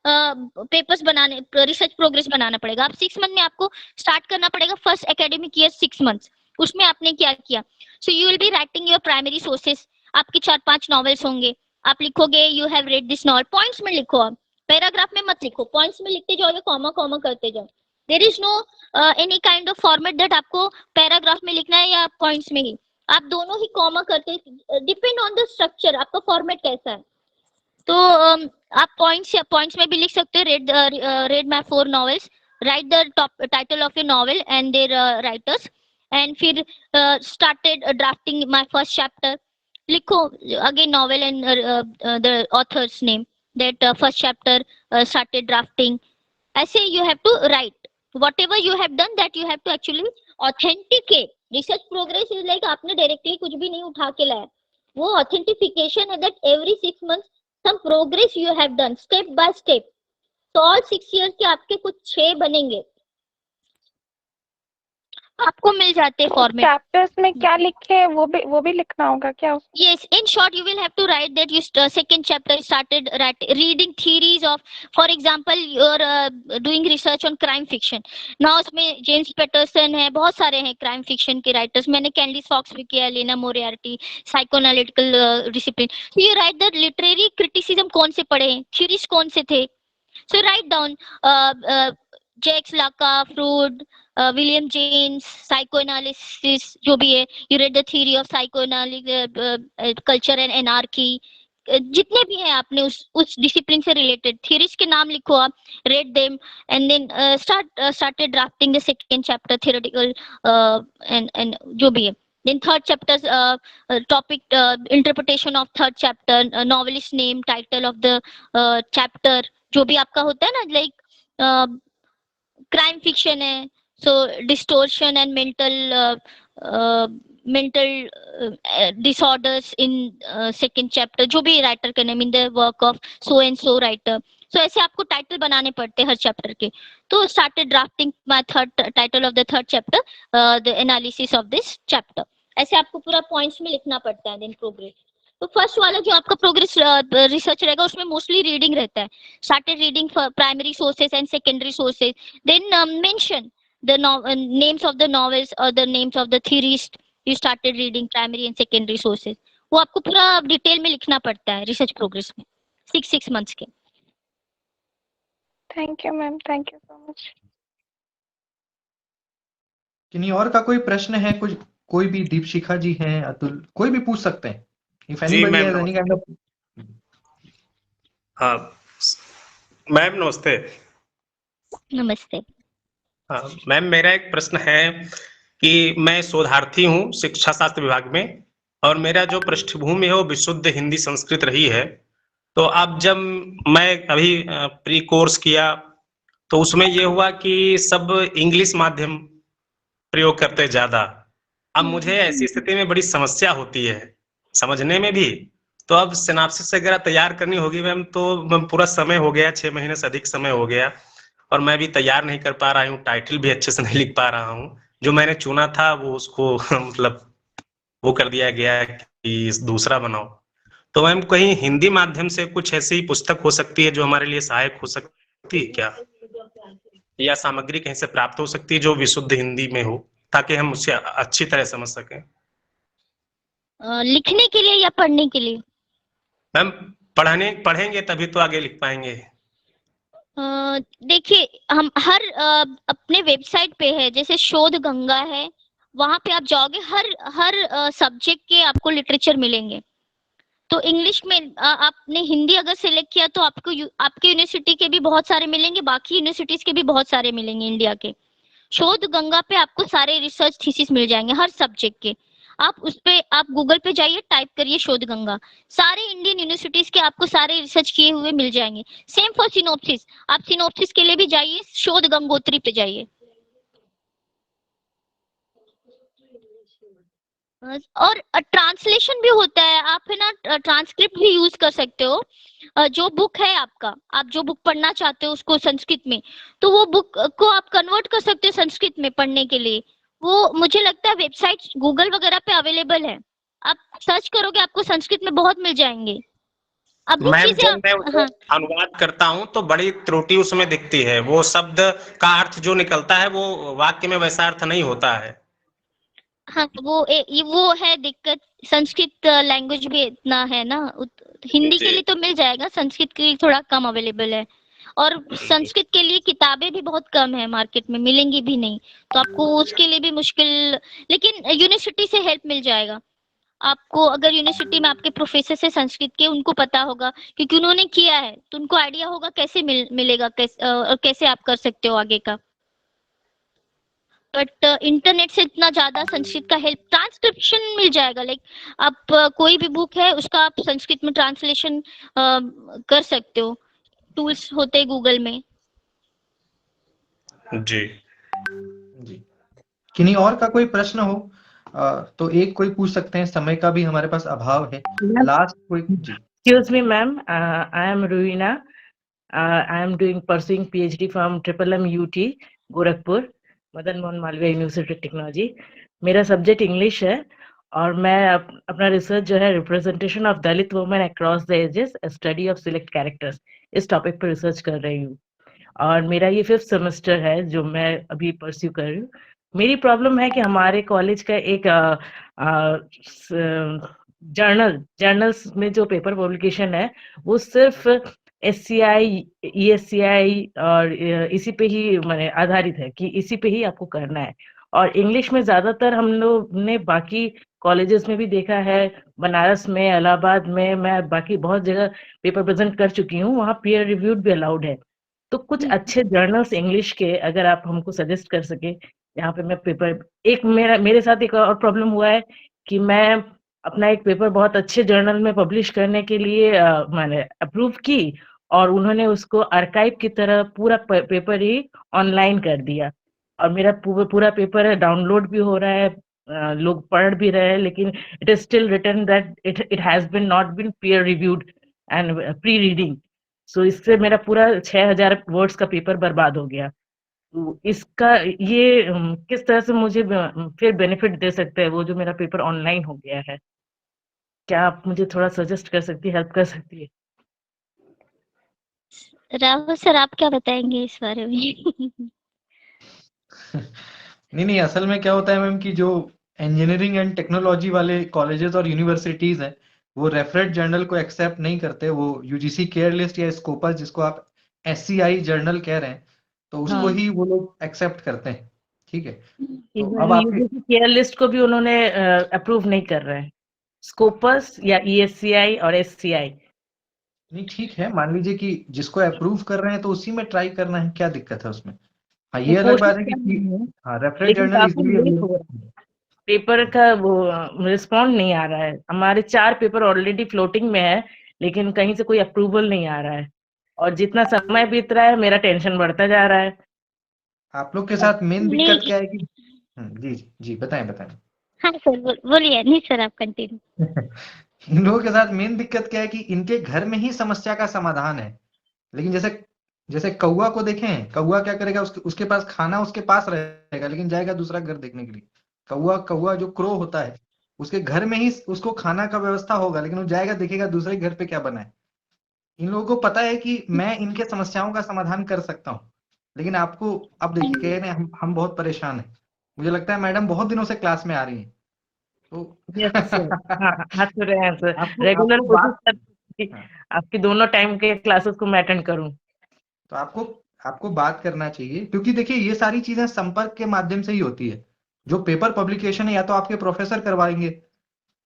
पेपर्स बनाने, रिसर्च प्रोग्रेस बनाना पड़ेगा. आप 6 मंथ में आपको स्टार्ट करना पड़ेगा फर्स्ट एकेडमिक ईयर 6 मंथ्स. उसमें आपने क्या किया. So you will be writing your primary sources. आपके 4-5 नॉवेल्स होंगे, आप लिखोगे you have read this novel. Points में लिखो, आप पैराग्राफ में मत लिखो, पॉइंट्स में लिखते जाओ, कॉमा कॉमा करते जाओ. There is no any kind of format that आपको पैराग्राफ में लिखना है या पॉइंट्स में ही. आप दोनों ही कॉमा करते, डिपेंड ऑन द स्ट्रक्चर, आपका फॉर्मेट कैसा है. तो आप पॉइंट्स में भी लिख सकते हो, read my 4 novels, write the top title of your novel and their writers, and फिर started drafting my first chapter. लिखो again novel and the author's name, that first chapter started drafting. ऐसे you have to write whatever you have done, that you have to actually authenticate. Research progress is like आपने directly कुछ भी नहीं उठा के लाया, वो ऑथेंटिफिकेशन है, that every 6 months some progress you have done step by step. So all 6 years के आपके कुछ 6 बनेंगे, आपको मिल जाते फॉर्मेट. चैप्टर्स में क्या लिखे है वो भी लिखना होगा क्या? Yes, in short you will have to write that you second chapter started reading theories of, for example you're doing research on crime fiction. Now उसमें जेम्स पैटरसन है, बहुत सारे हैं क्राइम फिक्शन के राइटर्स. मैंने कैंडिस फॉक्स भी किया, Lena Moriarty, psychoanalytical discipline. So you write that literary criticism कौन से पढ़े हैं, थ्योरीज कौन से थे. So write down Jacques Lacan, Freud, William James, psychoanalysis जो भी है, you read the theory of psychoanalytical culture and anarchy. जितने भी हैं आपने उस डिसिप्लिन से रिलेटेड थ्योरीज के नाम लिखो, आप read them and then started drafting the second chapter theoretical and जो भी है. Then third chapter topic, interpretation of third chapter, novelist name, title of the chapter जो भी आपका होता है ना, like crime fiction है, so distortion and mental disorders in second chapter, जो भी राइटर का name, in the work of so and so writer. So ऐसे आपको टाइटल बनाने पड़ते हैं हर चैप्टर के. तो started drafting my title of the third chapter, the analysis of this chapter. ऐसे आपको पूरा पॉइंट्स में लिखना पड़ता है. देन प्रोग्रेस, तो फर्स्ट वाला जो आपका प्रोग्रेस रिसर्च रहेगा उसमें मोस्टली रीडिंग रहता है. Started reading primary sources and secondary sources. Then mention the names of the novels और the names of the theorist you started reading primary and secondary sources. वो आपको पूरा डिटेल में लिखना पड़ता है रिसर्च प्रोग्रेस में 6 मंथ्स के. Thank you ma'am, thank you so much. किन्हीं और का कोई प्रश्न है, कुछ कोई भी, दीपशिखा जी हैं, अतुल, कोई भी पूछ सकते हैं. If anybody has any kind of... ma'am नमस्ते. नमस्ते. मैम मेरा एक प्रश्न है कि मैं शोधार्थी हूँ शिक्षा शास्त्र विभाग में, और मेरा जो पृष्ठभूमि है वो विशुद्ध हिंदी संस्कृत रही है. तो अब जब मैं अभी प्री कोर्स किया तो उसमें ये हुआ कि सब इंग्लिश माध्यम प्रयोग करते ज्यादा. अब मुझे ऐसी स्थिति में बड़ी समस्या होती है समझने में भी. तो अब सिनॉप्सिस वगैरह तैयार करनी होगी मैम, तो पूरा समय हो गया, 6 महीने से अधिक समय हो गया, और मैं भी तैयार नहीं कर पा रहा हूँ, टाइटल भी अच्छे से नहीं लिख पा रहा हूँ. जो मैंने चुना था वो उसको मतलब वो कर दिया गया कि दूसरा बनाओ. तो मैम कहीं हिंदी माध्यम से कुछ ऐसी पुस्तक हो सकती है जो हमारे लिए सहायक हो सकती है क्या, या सामग्री कहीं से प्राप्त हो सकती है जो विशुद्ध हिंदी में हो, ताकि हम उसे अच्छी तरह समझ सकें. लिखने के लिए या पढ़ने के लिए? मैम पढ़ेंगे तभी तो आगे लिख पाएंगे. देखिए हम हर अपने वेबसाइट पे है, जैसे शोध गंगा है, वहां पे आप जाओगे हर सब्जेक्ट के आपको लिटरेचर मिलेंगे. तो इंग्लिश में आपने हिंदी अगर सिलेक्ट किया तो आपको आपके यूनिवर्सिटी के भी बहुत सारे मिलेंगे, बाकी यूनिवर्सिटीज के भी बहुत सारे मिलेंगे इंडिया के। शोध गंगा पे आपको सारे रिसर्च थीसिस मिल जाएंगे हर सब्जेक्ट के। आप उस पे आप गूगल पे जाइए, टाइप करिए शोध गंगा, सारे इंडियन यूनिवर्सिटीज के आपको सारे रिसर्च किए हुए मिल जाएंगे। सेम फॉर सिनोप्सिस, आप सिनोप्सिस के लिए भी जाइए, शोध गंगोत्री पे जाइए। और ट्रांसलेशन भी होता है, आप है ना ट्रांसक्रिप्ट भी यूज कर सकते हो। जो बुक है आपका, आप जो बुक पढ़ना चाहते हो उसको संस्कृत में, तो वो बुक को आप कन्वर्ट कर सकते हो संस्कृत में पढ़ने के लिए। वो मुझे लगता है वेबसाइट गूगल वगैरह पे अवेलेबल है, आप सर्च करोगे आपको संस्कृत में बहुत मिल जाएंगे। अब वो मैम चीजें जब मैं उसको हाँ अनुवाद करता हूँ तो बड़ी त्रुटि उसमें दिखती है, वो शब्द का अर्थ जो निकलता है वो वाक्य में वैसा अर्थ नहीं होता है। हाँ वो है दिक्कत। संस्कृत लैंग्वेज भी इतना है ना, हिंदी के जी लिए तो मिल जाएगा, संस्कृत के लिए थोड़ा कम अवेलेबल है। और संस्कृत के लिए किताबें भी बहुत कम है मार्केट में, मिलेंगी भी नहीं, तो आपको उसके लिए भी मुश्किल। लेकिन यूनिवर्सिटी से हेल्प मिल जाएगा आपको। अगर यूनिवर्सिटी में आपके प्रोफेसर से संस्कृत के, उनको पता होगा क्योंकि उन्होंने किया है, तो उनको आइडिया होगा कैसे मिलेगा, कैसे आप कर सकते हो आगे का। बट इंटरनेट से इतना ज्यादा संस्कृत का हेल्प, ट्रांसक्रिप्शन मिल जाएगा। लाइक आप कोई भी बुक है उसका आप संस्कृत में ट्रांसलेशन कर सकते हो, टूल्स होते हैं गूगल में। जी जी, किन्हीं और का कोई प्रश्न हो तो एक कोई पूछ सकते हैं, समय का भी हमारे पास अभाव है। लास्ट कोई जी। Excuse me, ma'am. I am Ruina. I am pursuing PhD from MMM UT, Gorakhpur, Madan Mohan Malaviya university technology. मेरा सब्जेक्ट इंग्लिश है और मैं अपना रिसर्च जो है representation of Dalit women across the ages, study of select characters, इस टॉपिक पर रिसर्च कर रही हूँ। और मेरा ये 5th सेमेस्टर है जो मैं अभी परस्यू कर रही हूँ। मेरी प्रॉब्लम है कि हमारे कॉलेज का एक जर्नल्स में जो पेपर पब्लिकेशन है वो सिर्फ SCI, ESCI और इसी पे ही माने आधारित है कि इसी पे ही आपको करना है। और इंग्लिश में ज्यादातर हम लोग ने बाकी कॉलेजेस में भी देखा है, बनारस में, इलाहाबाद में, मैं बाकी बहुत जगह पेपर प्रेजेंट कर चुकी हूँ, वहाँ पीयर रिव्यूड भी अलाउड है। तो कुछ अच्छे जर्नल्स इंग्लिश के अगर आप हमको सजेस्ट कर सके यहाँ पे मैं पेपर, एक मेरे साथ एक और प्रॉब्लम हुआ है कि मैं अपना एक पेपर बहुत अच्छे जर्नल में पब्लिश करने के लिए मैंने अप्रूव की और उन्होंने उसको आर्काइव की तरह पूरा पेपर ही ऑनलाइन कर दिया और मेरा पूरा पेपर डाउनलोड भी हो रहा है, लोग पढ़ भी रहे हैं, लेकिन it is still written that it has been not been peer reviewed and pre reading. So इससे मेरा पूरा 6000 वर्ड्स का पेपर बर्बाद हो गया। तो इसका ये किस तरह से मुझे फिर बेनिफिट दे सकता है वो जो मेरा पेपर ऑनलाइन हो गया है? क्या आप मुझे थोड़ा सजेस्ट कर सकती है, हेल्प कर सकती है? राहुल सर आप क्या बताएंगे इस बारे में? नहीं, असल में क्या होता है मैम कि जो इंजीनियरिंग एंड टेक्नोलॉजी वाले कॉलेजेस और यूनिवर्सिटीज हैं, वो रेफरेंस जर्नल को एक्सेप्ट नहीं करते। वो यूजीसी केयर लिस्ट या स्कोपस, जिसको आप SCI जर्नल कह रहे हैं, तो उसको ही वो लोग एक्सेप्ट करते हैं। ठीक है, तो अब आपके यूजीसी केयर लिस्ट को भी उन्होंने अप्रूव नहीं कर रहे हैं, स्कोपस या ESCI और SCI। नहीं, ठीक है, मान लीजिए कि जिसको अप्रूव कर रहे हैं तो उसी में ट्राई करना है, क्या दिक्कत है उसमें। हाँ, ये अलग बात है कि हाँ रेफरेंस लेकिन जर्नल काफी इजीली लेट हो रहा है, पेपर का वो रिस्पॉन्ड नहीं आ रहा है। हमारे 4 पेपर ऑलरेडी फ्लोटिंग में है लेकिन कहीं से कोई अप्रूवल नहीं आ रहा है और जितना समय बीत रहा है मेरा टेंशन बढ़ता जा रहा है। आप लोग के साथ मेन दिक्कत क्या है कि जी जी बताएं। हाँ सर बोलिए। नहीं सर आप कंटिन्यू। इन लोगों के साथ मेन दिक्कत क्या है कि इनके घर में ही समस्या का समाधान है। लेकिन जैसे कौवा को देखें, कौवा क्या करेगा, उसके पास खाना उसके पास रहेगा, लेकिन जाएगा दूसरा घर देखने के लिए। कौवा जो क्रो होता है, उसके घर में ही उसको खाना का व्यवस्था होगा, लेकिन वो जाएगा देखेगा दूसरे घर पे क्या बना है। इन लोगों को पता है कि मैं इनके समस्याओं का समाधान कर सकता हूँ, लेकिन आपको अब देखिए कह रहे हैं हम बहुत परेशान हैं। मुझे लगता है मैडम बहुत दिनों से क्लास में आ रही हैं, तो तो रहे हैं सर, रेगुलर कोशिश करती आपकी दोनों टाइम के क्लासेस को मैं अटेंड करूं। तो आपको बात करना चाहिए, क्योंकि देखिए ये सारी चीजें संपर्क के माध्यम से ही होती है। जो पेपर पब्लिकेशन है या तो आपके प्रोफेसर करवाएंगे,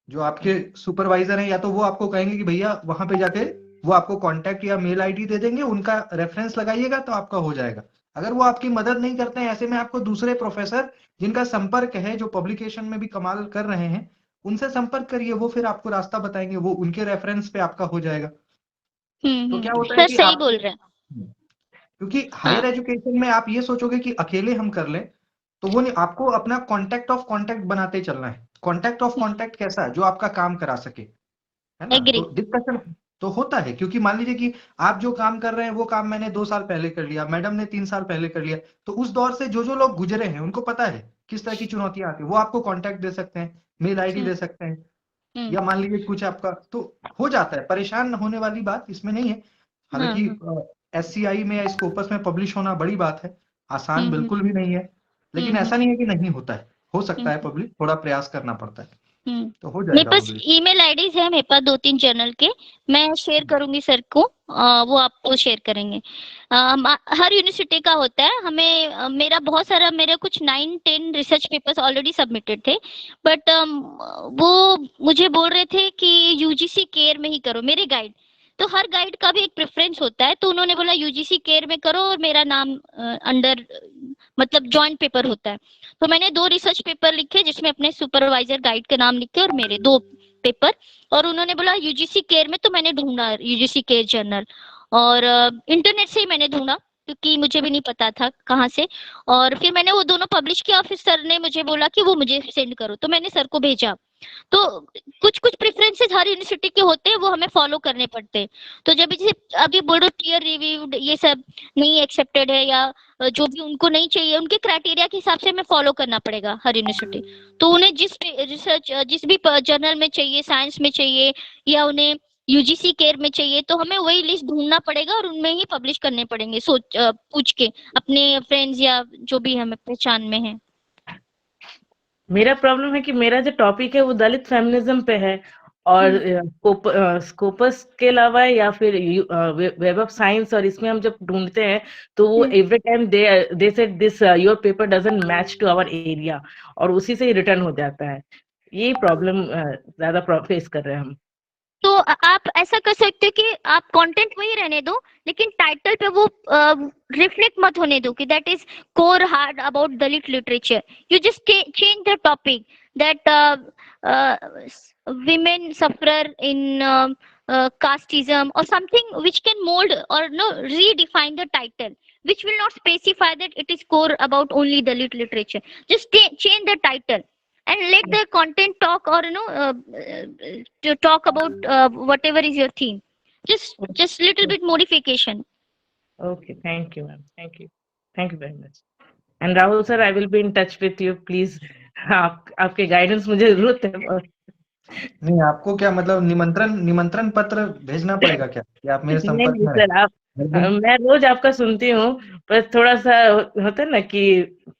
जो आपके सुपरवाइजर हैं, या तो वो आपको कहेंगे कि भैया वहां पे जाके वो आपको कांटेक्ट या मेल आईडी दे देंगे, उनका रेफरेंस लगाइएगा तो आपका हो जाएगा। अगर वो आपकी मदद नहीं करते हैं, ऐसे में आपको दूसरे प्रोफेसर जिनका संपर्क है, जो पब्लिकेशन में भी कमाल कर रहे हैं, उनसे संपर्क करिए, वो फिर आपको रास्ता बताएंगे, वो उनके रेफरेंस पे आपका हो जाएगा। तो क्या होता है सर कि सही आप, बोल रहे हैं। क्योंकि हायर हाँ एजुकेशन में आप ये सोचोगे कि अकेले हम कर लें, तो वो नहीं, आपको अपना कॉन्टेक्ट ऑफ कॉन्टेक्ट बनाते चलना है। कॉन्टेक्ट ऑफ कॉन्टेक्ट कैसा है? जो आपका काम करा सके, है ना? एग्री। तो डिस्कशन तो होता है, क्योंकि मान लीजिए कि आप जो काम कर रहे हैं वो काम मैंने 2 साल पहले कर लिया, मैडम ने 3 साल पहले कर लिया, तो उस दौर से जो जो लोग गुजरे हैं उनको पता है किस तरह की चुनौतियां आती है, वो आपको कांटेक्ट दे सकते हैं, मेल आईडी दे सकते हैं, या मान लीजिए कुछ आपका तो हो जाता है। परेशान होने वाली बात इसमें नहीं है। हालांकि SCI में या स्कोपस में पब्लिश होना बड़ी बात है, आसान बिल्कुल भी नहीं है, लेकिन ऐसा नहीं है कि नहीं होता है, हो सकता है पब्लिश, थोड़ा प्रयास करना पड़ता है, तो हो मेरे जाएगा पास पब्लिश। ईमेल आईडीज है, मेरे पास 2-3 जर्नल के, मैं शेयर करूंगी सर को, वो आपको शेयर करेंगे। हर यूनिवर्सिटी का होता है, हमें मेरा बहुत सारा, मेरे कुछ 9-10 रिसर्च पेपर्स ऑलरेडी सबमिटेड थे, बट वो मुझे बोल रहे थे कि यूजीसी केयर में ही करो मेरे गाइड। तो हर गाइड का भी एक प्रेफरेंस होता है, तो उन्होंने बोला यूजीसी केयर में करो और मेरा नाम अंडर मतलब जॉइंट पेपर होता है। तो मैंने 2 रिसर्च पेपर लिखे जिसमें अपने सुपरवाइजर गाइड का नाम लिखे और मेरे 2 पेपर, और उन्होंने बोला यूजीसी केयर में, तो मैंने ढूंढा यूजीसी केयर जर्नल, और इंटरनेट से ही मैंने ढूंढा क्योंकि मुझे भी नहीं पता था कहाँ से, और फिर मैंने वो दोनों पब्लिश किया, फिर सर ने मुझे बोला कि वो मुझे सेंड करो, तो मैंने सर को भेजा। तो कुछ कुछ प्रेफरेंसेस हर यूनिवर्सिटी के होते हैं, वो हमें फॉलो करने पड़ते हैं। तो जब इसे अभी बोल रहे पीयर रिव्यूड ये सब नहीं एक्सेप्टेड है, या जो भी उनको नहीं चाहिए, उनके क्राइटेरिया के हिसाब से हमें फॉलो करना पड़ेगा हर यूनिवर्सिटी। तो उन्हें जिस रिसर्च जिस भी जर्नल में चाहिए, साइंस में चाहिए, या उन्हें यूजीसी केयर में चाहिए, तो हमें वही लिस्ट ढूंढना पड़ेगा और उनमें ही पब्लिश करने पड़ेंगे, सोच पूछ के अपने फ्रेंड्स या जो भी हमें पहचान में है। मेरा प्रॉब्लम है कि मेरा जो टॉपिक है वो दलित फेमिनिज्म पे है, और स्कोपस के अलावा या फिर वेब ऑफ साइंस, और इसमें हम जब ढूंढते हैं तो वो every time they said this your paper doesn't match to our area, और उसी से ही रिटर्न हो जाता है। ये प्रॉब्लम ज्यादा फेस कर रहे हैं हम। तो आप ऐसा कर सकते हो कि आप कंटेंट वही रहने दो, लेकिन टाइटल पे वो रिफ्लेक्ट मत होने दो कि that is core hard about Dalit literature. You just change the topic that women sufferer in casteism or something which can mold or no redefine the title, which will not specify that it is core about only Dalit literature. Just change the title and let the content talk, or to talk about whatever is your theme. Just little bit modification. Okay, thank you, ma'am. Thank you very much. And Rahul sir, I will be in touch with you, please. आपके guidance मुझे जरूरत है। नहीं, आपको क्या मतलब निमंत्रण पत्र भेजना पड़ेगा क्या कि आप मेरे संपर्क में सर, आप मैं रोज आपका सुनती हूँ, पर थोड़ा सा होता है ना कि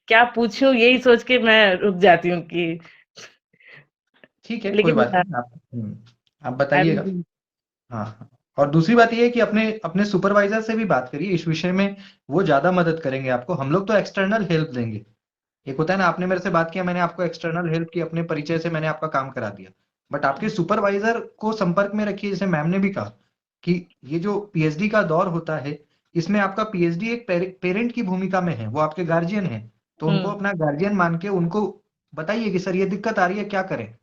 क्या पूछूं, यही सोच के मैं रुक जाती हूँ कि ठीक है, कोई बात नहीं, आप बताइएगा। हाँ, और दूसरी बात ये है कि अपने सुपरवाइजर से भी बात करिए इस विषय में, वो ज्यादा मदद करेंगे आपको। हम लोग तो एक्सटर्नल हेल्प देंगे, एक होता है ना, आपने मेरे से बात किया, मैंने आपको एक्सटर्नल हेल्प की, अपने परिचय से मैंने आपका काम करा दिया, बट आपके सुपरवाइजर को संपर्क में रखिए। जैसे मैम ने भी कहा कि ये जो पीएचडी का दौर होता है, इसमें आपका पीएचडी एक पेरेंट की भूमिका में है, वो आपके गार्जियन है, तो उनको अपना गार्जियन मान के उनको बताइए कि सर ये दिक्कत आ रही है, क्या करें।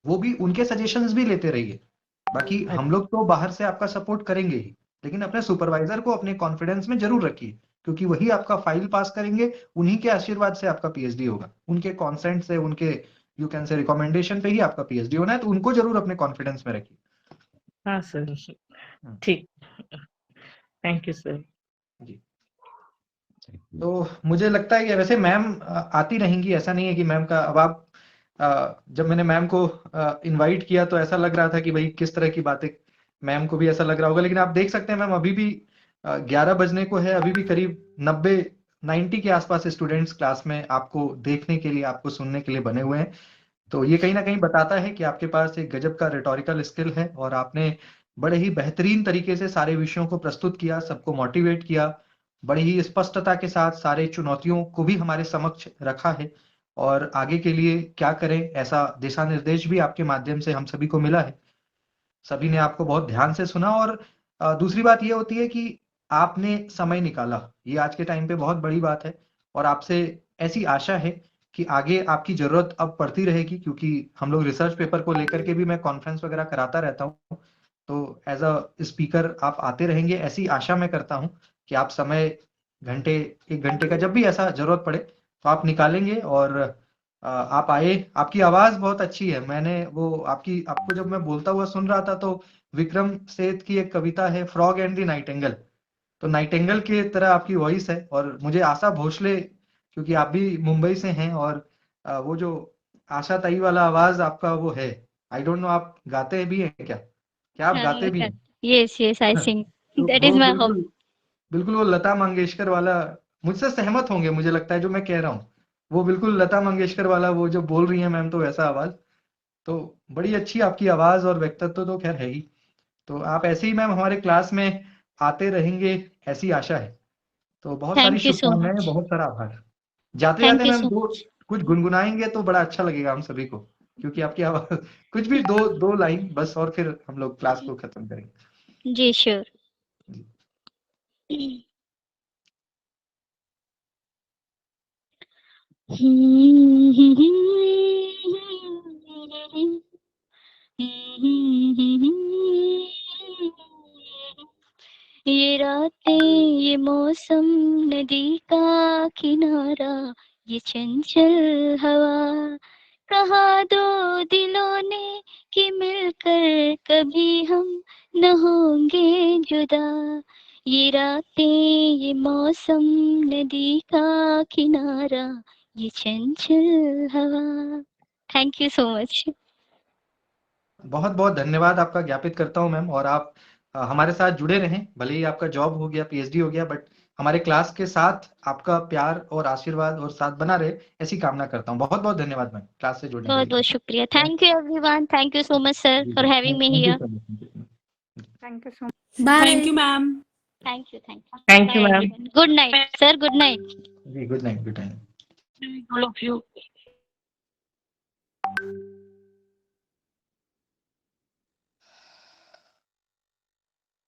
वो भी उनके सजेशंस भी लेते रहिए। बाकी हम लोग तो बाहर से आपका सपोर्ट करेंगे ही, लेकिन अपने सुपरवाइजर को अपने कॉन्फिडेंस में जरूर रखिए, क्योंकि वही आपका फाइल पास करेंगे, उन्हीं के आशीर्वाद से आपका पीएचडी होगा, उनके कॉन्सेंट से, उनके यू कैन से रिकमेंडेशन पे ही आपका पीएचडी होना है, तो उनको जरूर अपने कॉन्फिडेंस में रखिए। हाँ सर, ठीक, थैंक यू सर जी। तो मुझे लगता है कि वैसे मैम आती रहेंगी, ऐसा नहीं है कि मैम का, अब आप जब मैंने मैम को इनवाइट किया तो ऐसा लग रहा था कि भाई किस तरह की बातें, मैम को भी ऐसा लग रहा होगा, लेकिन आप देख सकते हैं मैम अभी भी 11 बजने को है, अभी भी करीब 90 के आसपास स्टूडेंट्स क्लास में आपको देखने के लिए, आपको सुनने के लिए बने हुए हैं। तो ये कहीं ना कहीं बताता है कि आपके पास एक गजब का रिटोरिकल स्किल है, और आपने बड़े ही बेहतरीन तरीके से सारे विषयों को प्रस्तुत किया, सबको मोटिवेट किया, बड़ी ही स्पष्टता के साथ सारे चुनौतियों को भी हमारे समक्ष रखा है, और आगे के लिए क्या करें, ऐसा दिशा निर्देश भी आपके माध्यम से हम सभी को मिला है। सभी ने आपको बहुत ध्यान से सुना, और दूसरी बात ये होती है कि आपने समय निकाला, ये आज के टाइम पे बहुत बड़ी बात है। और आपसे ऐसी आशा है कि आगे आपकी जरूरत अब पड़ती रहेगी, क्योंकि हम लोग रिसर्च पेपर को लेकर के भी मैं कॉन्फ्रेंस वगैरह कराता रहता हूँ, तो एज अ स्पीकर आप आते रहेंगे, ऐसी आशा मैं करता हूँ कि आप समय घंटे 1 घंटे का जब भी ऐसा जरूरत पड़े तो आप निकालेंगे। और आप आए, आपकी आवाज बहुत अच्छी है। मैंने वो आपको जब मैं बोलता हुआ सुन रहा था, तो विक्रम सेठ की एक कविता है, फ्रॉग एंड द नाइटिंगेल, तो नाइटिंगेल की तरह आपकी वॉइस है। और मुझे आशा भोसले, क्योंकि आप भी मुंबई से हैं, और वो जो आशा ताई वाला आवाज आपका वो है, आई डोंट नो आप गाते भी हैं क्या, आप गाते भी हैं? Yes, I sing. तो That is वो my hobby. बिल्कुल बिल्कुल वो लता मंगेशकर वाला, मुझसे सहमत होंगे मुझे लगता है जो मैं कह रहा हूँ, वो बिल्कुल लता मंगेशकर वाला, वो जो बोल रही है मैम, तो ऐसा आवाज, तो बड़ी अच्छी आपकी आवाज और व्यक्तित्व तो खैर है ही। तो आप ऐसे ही मैम हमारे क्लास में आते रहेंगे, ऐसी आशा है। तो बहुत सारी Thank you so शुभकामनाएं, much. बहुत सारा आभार। जाते Thank जाते you मैम so दो much. कुछ गुनगुनाएंगे तो बड़ा अच्छा लगेगा हम सभी को, क्योंकि आपकी आवाज कुछ भी दो दो लाइन बस, और फिर हम लोग क्लास को खत्म करेंगे। जी sure. ये रातें, ये मौसम, नदी का किनारा, ये चंचल हवा, कहा दो दिलों ने कि मिलकर कभी हम न होंगे जुदा। ये रातें, ये मौसम, नदी का किनारा, ये चंचल हवा। Thank you so much. बहुत बहुत धन्यवाद आपका ज्ञापित करता हूं मैम, और आप हमारे साथ जुड़े रहें, भले ही आपका जॉब हो गया, पीएचडी हो गया, बट हमारे क्लास के साथ आपका प्यार और आशीर्वाद और साथ बना रहे, ऐसी कामना करता हूँ। बहुत बहुत धन्यवाद मैम क्लास से जुड़ने के बहुत लिए। बहुत शुक्रिया। Thank you everyone. Thank you so much sir for having me thank you here. So much. Thank you so much. Thank you, ma'am. Thank you. Thank you, ma'am. Good night sir, good night. जी good night, good night. all of you.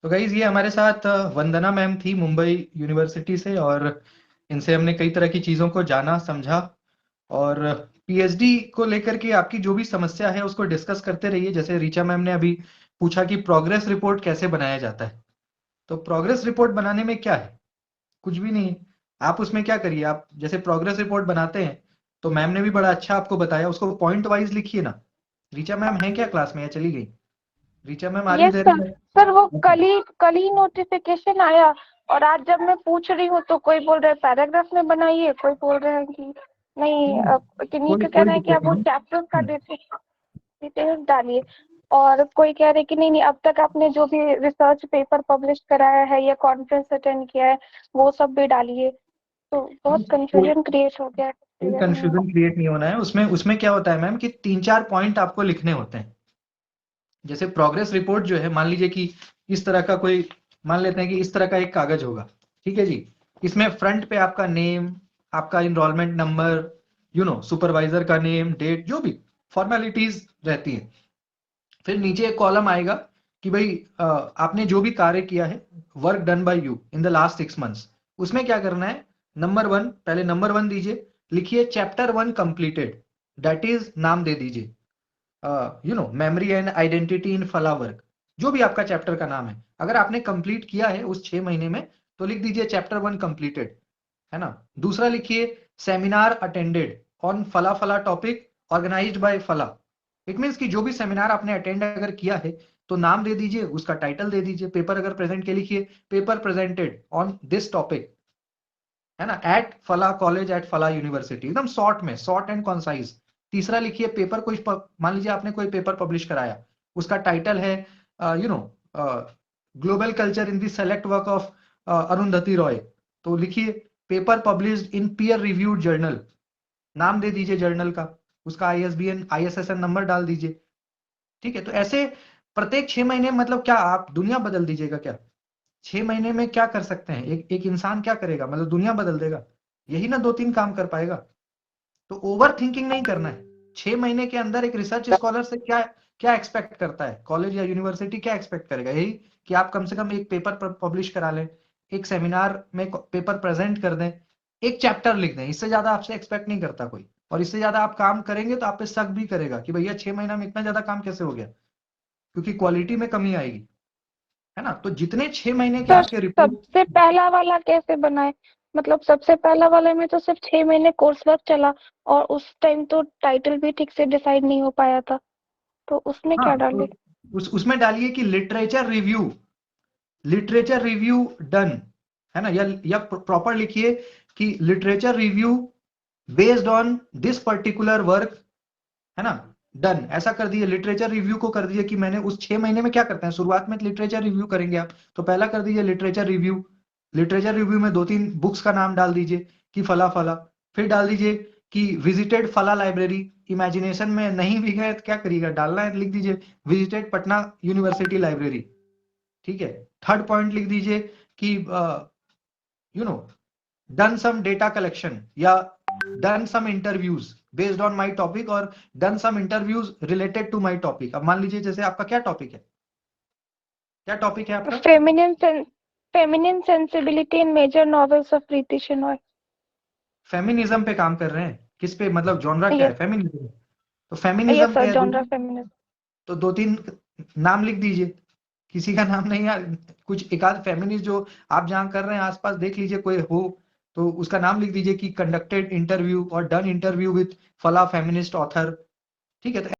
तो guys ये हमारे साथ वंदना ma'am थी Mumbai university से, और इनसे हमने कई तरह की चीजों को जाना समझा, और पीएचडी को लेकर के आपकी जो भी समस्या है उसको डिस्कस करते रहिए। जैसे रीचा मैम ने अभी पूछा कि प्रोग्रेस रिपोर्ट कैसे बनाया जाता है, तो प्रोग्रेस रिपोर्ट बनाने में क्या है, कुछ भी नहीं है। आप उसमें क्या करिए, आप जैसे प्रोग्रेस रिपोर्ट बनाते हैं, तो मैम ने भी बड़ा अच्छा आपको बताया, उसको पॉइंट वाइज लिखिए ना। रीचा मैम है क्या क्लास में, या चली गई? रीचा मैम आ रही यस देर? सर वो कल ही नोटिफिकेशन आया, और आज जब मैं पूछ रही हूँ तो कोई बोल रहा है पैराग्राफ में बनाइए, कोई बोल रहा है कि नहीं, किन्हीं का कहना है कि आप वो चैप्टर का डिटेल्स डालिए, और कोई कह रहे कि नहीं अब तक आपने जो भी रिसर्च पेपर पब्लिश कराया है या कॉन्फ्रेंस अटेंड किया है वो सब भी डालिए। तो बहुत कंफ्यूजन क्रिएट हो गया है। कोई कंफ्यूजन क्रिएट नहीं होना है उसमें क्या होता है मैम कि 3-4 पॉइंट आपको लिखने होते हैं। जैसे प्रोग्रेस रिपोर्ट जो है, मान लीजिए कि इस तरह का कोई, मान लेते हैं कि इस तरह का एक कागज होगा, ठीक है जी। इसमें फ्रंट पे आपका नेम, आपका इनरोलमेंट नंबर, सुपरवाइजर का नेम, डेट, जो भी फॉर्मेलिटीज रहती है। फिर नीचे एक कॉलम आएगा कि भाई आपने जो भी कार्य किया है, work done by you in the last 6 months, उसमें क्या करना है, नंबर 1, पहले नंबर 1 दीजिए, लिखिए चैप्टर 1 कंप्लीटेड, दैट इज नाम दे दीजिए, मेमोरी एंड आइडेंटिटी इन फला वर्क, जो भी आपका चैप्टर का नाम है, अगर आपने कंप्लीट किया है उस 6 महीने में तो लिख दीजिए चैप्टर 1 कंप्लीटेड, है ना। दूसरा लिखिए सेमिनार अटेंडेड ऑन फला फला टॉपिक ऑर्गेनाइज्ड बाय फला। इट मीन्स कि जो भी सेमिनार आपने अटेंड अगर किया है तो नाम दे दीजिए, उसका टाइटल दे दीजिए। पेपर अगर प्रेजेंट के लिखिए paper presented on this topic, है ना, एट फला कॉलेज, एट फला यूनिवर्सिटी, एकदम शॉर्ट में, शॉर्ट एंड कॉन्साइज। तीसरा लिखिए पेपर कोई, मान लीजिए आपने कोई पेपर पब्लिश कराया, उसका टाइटल है global culture in the select work of Arundhati Roy, तो लिखिए paper published in peer reviewed journal, नाम दे दीजिए जर्नल का, उसका ISBN ISSN नंबर डाल दीजिए, ठीक है। तो ऐसे प्रत्येक 6 महीने, मतलब क्या आप दुनिया बदल दीजिएगा क्या? 6 महीने में क्या कर सकते हैं, एक इंसान क्या करेगा, मतलब दुनिया बदल देगा? यही ना 2-3 काम कर पाएगा। तो ओवर थिंकिंग नहीं करना है। 6 महीने के अंदर एक रिसर्च स्कॉलर से क्या क्या एक्सपेक्ट करता है, कॉलेज या यूनिवर्सिटी क्या एक्सपेक्ट करेगा? यही कि आप कम से कम एक पेपर पब्लिश करा लें, एक सेमिनार में पेपर प्रेजेंट कर दें, एक चैप्टर लिख दें। इससे ज्यादा आपसे एक्सपेक्ट नहीं करता कोई। और इससे ज्यादा आप काम करेंगे तो आप पे शक भी करेगा कि भैया 6 महीना में इतना ज्यादा काम कैसे हो गया, क्योंकि क्वालिटी में कमी आएगी, है ना। तो जितने 6 महीने के सर आपके रिपोर्ट, सबसे पहला वाला कैसे बनाए? मतलब सबसे पहला वाले में तो सिर्फ 6 महीने कोर्स वर्क चला और उस टाइम तो टाइटल भी ठीक से डिसाइड नहीं हो पाया था, तो उसमें क्या हाँ, डाले? तो उसमें डालिए कि लिटरेचर रिव्यू डन, है ना, या प्रॉपर लिखिए कि literature review based on this particular work, है ना, डन। ऐसा कर दिए, लिटरेचर रिव्यू को कर दिए कि मैंने उस 6 महीने में क्या करते हैं, शुरुआत में लिटरेचर रिव्यू करेंगे आप, तो पहला कर दीजिए लिटरेचर रिव्यू में 2-3 बुक्स का नाम डाल दीजिए कि फला फला। फिर डाल दीजिए कि विजिटेड फला लाइब्रेरी। इमेजिनेशन में नहीं भी गए तो क्या करिएगा, डालना है लिख दीजिए विजिटेड पटना यूनिवर्सिटी लाइब्रेरी, ठीक है। थर्ड पॉइंट लिख दीजिए कि डन सम डेटा कलेक्शन या done some interviews based on my topic और done some interviews related to my topic. अब मान लीजिए जैसे आपका क्या टॉपिक है, क्या टॉपिक है आपका? Feminine sensibility in major novels of Preeti Shenoy. Feminism पे काम कर रहे हैं, किस पे, मतलब जॉनरा क्या है, यस फेमिनिज्म। तो यस फेमिनिज्म सर, पे जॉनरा फेमिनिज्म। तो 2-3 नाम लिख दीजिए, किसी का नाम नहीं यार, कुछ एक आध फेमिनिस्ट जो आप जहां कर रहे हैं आसपास देख लीजिए कोई हो, तो उसका नाम लिख दीजिए कि कंडक्टेड इंटरव्यू और डन इंटरव्यू विथ फला फेमिनिस्ट ऑथर, ठीक है। तो